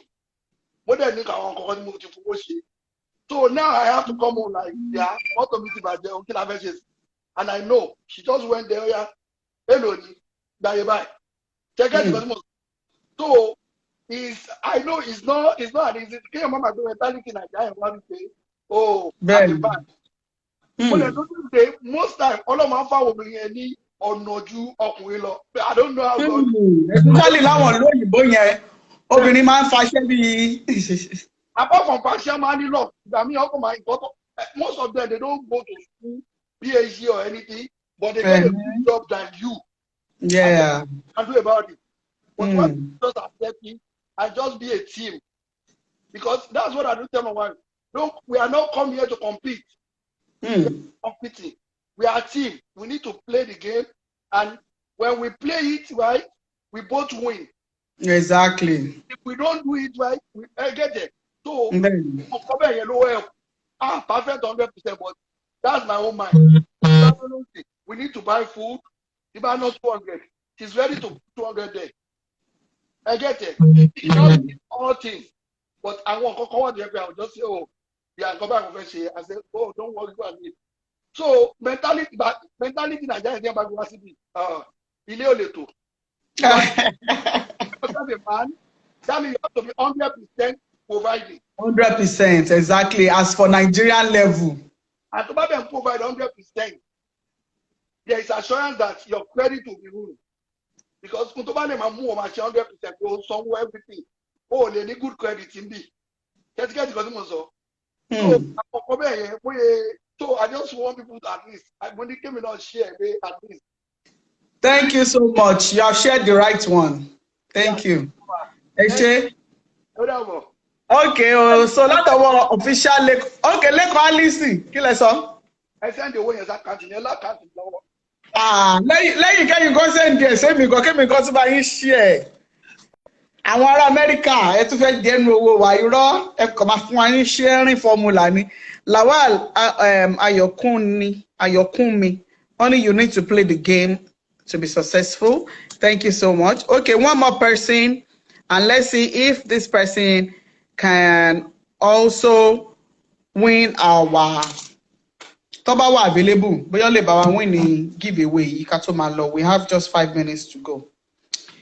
What I think I want to so now I have to come on like what to me and I know she just went there, hello, bye. Check out so I know it's not an easy thing. Mama go mentality Nigeria one day. Oh, I'm bad. But most time all of my family will be any or no Jew or Wilo. I don't know how God. Especially láwọn olóyìnbó yẹn obìnrin máa ń faṣẹ́ bí. Apart from partial money law, I mean, most of them they don't go to school, PhD or anything, but they get a good job than you. Yeah. And do about it. But what just accept me and just be a team. Because that's what I do tell my wife. We are not come here to compete. We are competing. We are a team. We need to play the game. And when we play it right, we both win. Exactly. If we don't do it right, we get there. So, perfect 100%, but that's my own mind. We need to buy food. If I not 200, she's ready to put 200 there. I get it. It's not all things, but I want to come out there. I'll just say, come back over here. I say, don't worry, go and eat. So mentality Nigeria is never going to be Ileoleto. Man, that means you have to be 100% providing. 100%, exactly. As for Nigerian level. And to provide 100%, there is assurance that your credit will be ruined. Because Kuntobane Mamu or 100% go somewhere everything. Oh, they need good credit in me. So I just want people to at least, when they came in on share, at least. Thank you so much. You have shared the right one. Thank you. Okay, so that's our official Leko Alisi. Kí lẹ sọ? I send the way as I can't lọ́wọ́. Lẹ́yìn kẹ́yìn kan send there say mi kan kémi kan tún bá yín share. Àwọn ará Amẹ́ríkà ẹ tún fẹ́ jẹ́nu owó wa irọ́ ẹ kàn máa fún wa ní sharing formula ni. Lawal Ayokunmi, only you need to play the game to be successful. Thank you so much. Okay, one more person, and let's see if this person can also win our bá wà available, bóyá lè bá wa win ní giveaway yìí ká tó máa lọ. We have just 5 minutes to go.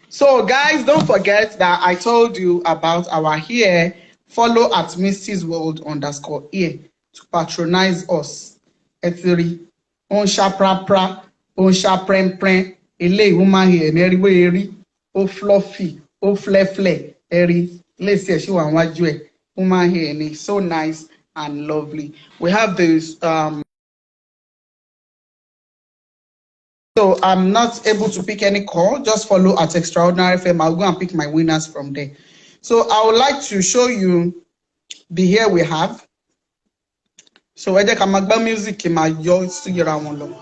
So guys, don't forget that I told you about our here. Follow at Misty's World _here to patronize us. Etiri onsha pra onsha prem ele woman here neriwe eri o fluffy o flefle eri let's see she wan waju e woman here ni so nice and lovely. We have this so I'm not able to pick any call. Just follow at Extraordinary FM. I'll go and pick my winners from there. So I would like to show you the here we have. So whether Kamagba music in my yours to your own.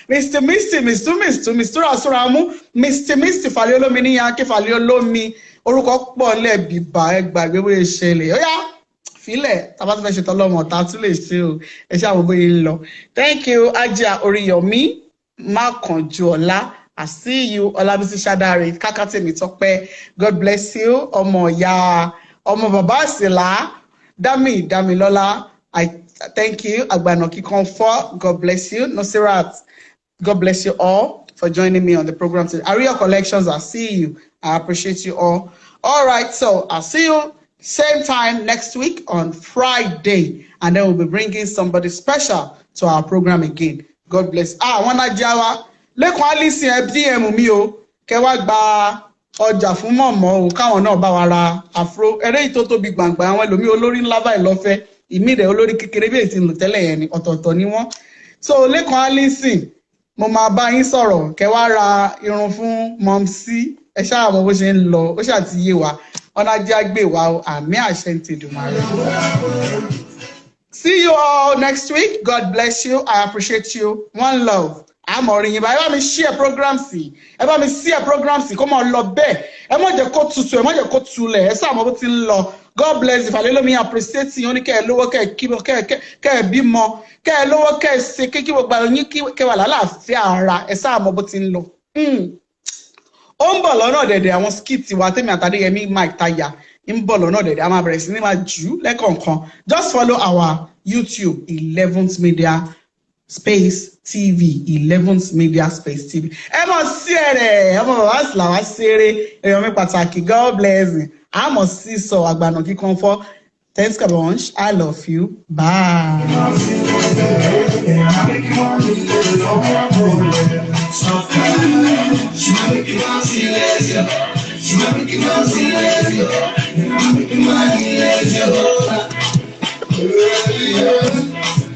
Mr. Mistura asunramu, Mr. Misty faliolomi ni yanke faliolomi orúkọ pọ̀ lẹ bíbá ẹgbàgbé bó ṣẹlẹ̀. Ó yá filẹ̀ tá bá tún fẹ́ ṣe tọ́lọ́mọ tá tún lè ṣe o. Ẹ ṣe àwọn bóyá ń lọ. Thank you Ajia Oriyomi Makanjuola. I see you Olabisi Shadare Kakatemi Tope. God bless you. Ọmọ ìyá ọmọ bàbá Sila Damilola. I thank you. Agbanoki Comfort. God bless you. Nosirat. God bless you all for joining me on the program today. Aria Collections, I see you. I appreciate you all. All right, so I'll see you same time next week on Friday. And then we'll be bringing somebody special to our program again. God bless. Wana Jawa. Lẹ́kọ̀ọ́ Alice DM mi o. Kẹwàá gba ọjà fún mọ̀mọ́ o. Káwọn náà bá wa ra afro. Eré ìtótó bí gbàngbà àwọn ẹlòmí olórí ńlá báyìí lọ́fẹ́. Ìmí rẹ̀ olórí kékeré bí èyí tí ń lò tẹ́lẹ̀ yẹn ni ọ̀tọ̀ọ̀tọ̀ ni wọ́n. So lẹ́kọ̀ọ́ Alice mo máa bá yín sọ̀rọ̀ kẹ́ wá ra irun fún Momsy ẹ ṣáà mọ̀ bó ṣe ń lọ ó ṣáà ti yé wa ọ̀nà ajé àgbè wa àmì àṣẹ ń tèdùmarè. See you all next week. God bless you. I appreciate you. One love. I'm orin ba ẹ bá mi share program sí ẹ bá mi share program sí kó mọ lọ bẹ́ẹ̀ ẹ má jẹ́ kó tutù ẹ má jẹ́ kó tulẹ̀ ẹ ṣáà mọ̀ bó ti ń lọ. God bless you. Falelomi appreciate you. Oni kẹ́ lówó kẹ́ kíbo kẹ́ bímọ kẹ́ lówó kẹ́ ṣe kí gbogbo yín kẹ́ wà lálàáfíà ara ẹ sáà mọ̀ bó ti ń lọ. Ó ń bọ̀ lọ́nà dẹ̀dẹ̀ àwọn skit wa tèmi àtàdéyẹmí Mike Taya ń bọ̀ lọ́nà dẹ̀dẹ̀ a máa bẹ̀rẹ̀ sí ní máa jù lẹ́kọ̀ọ̀kan. Just follow our YouTube 11th Media Space TV 11th Media Space TV. Ẹ mọ̀ sí ẹ̀rẹ̀ ẹ mọ̀ wá sí làwá ṣeré èèyàn mi pàtàkì. God bless you. I'm a sister Agbanoki Comfort. Thanks a bunch. I love you. Bye.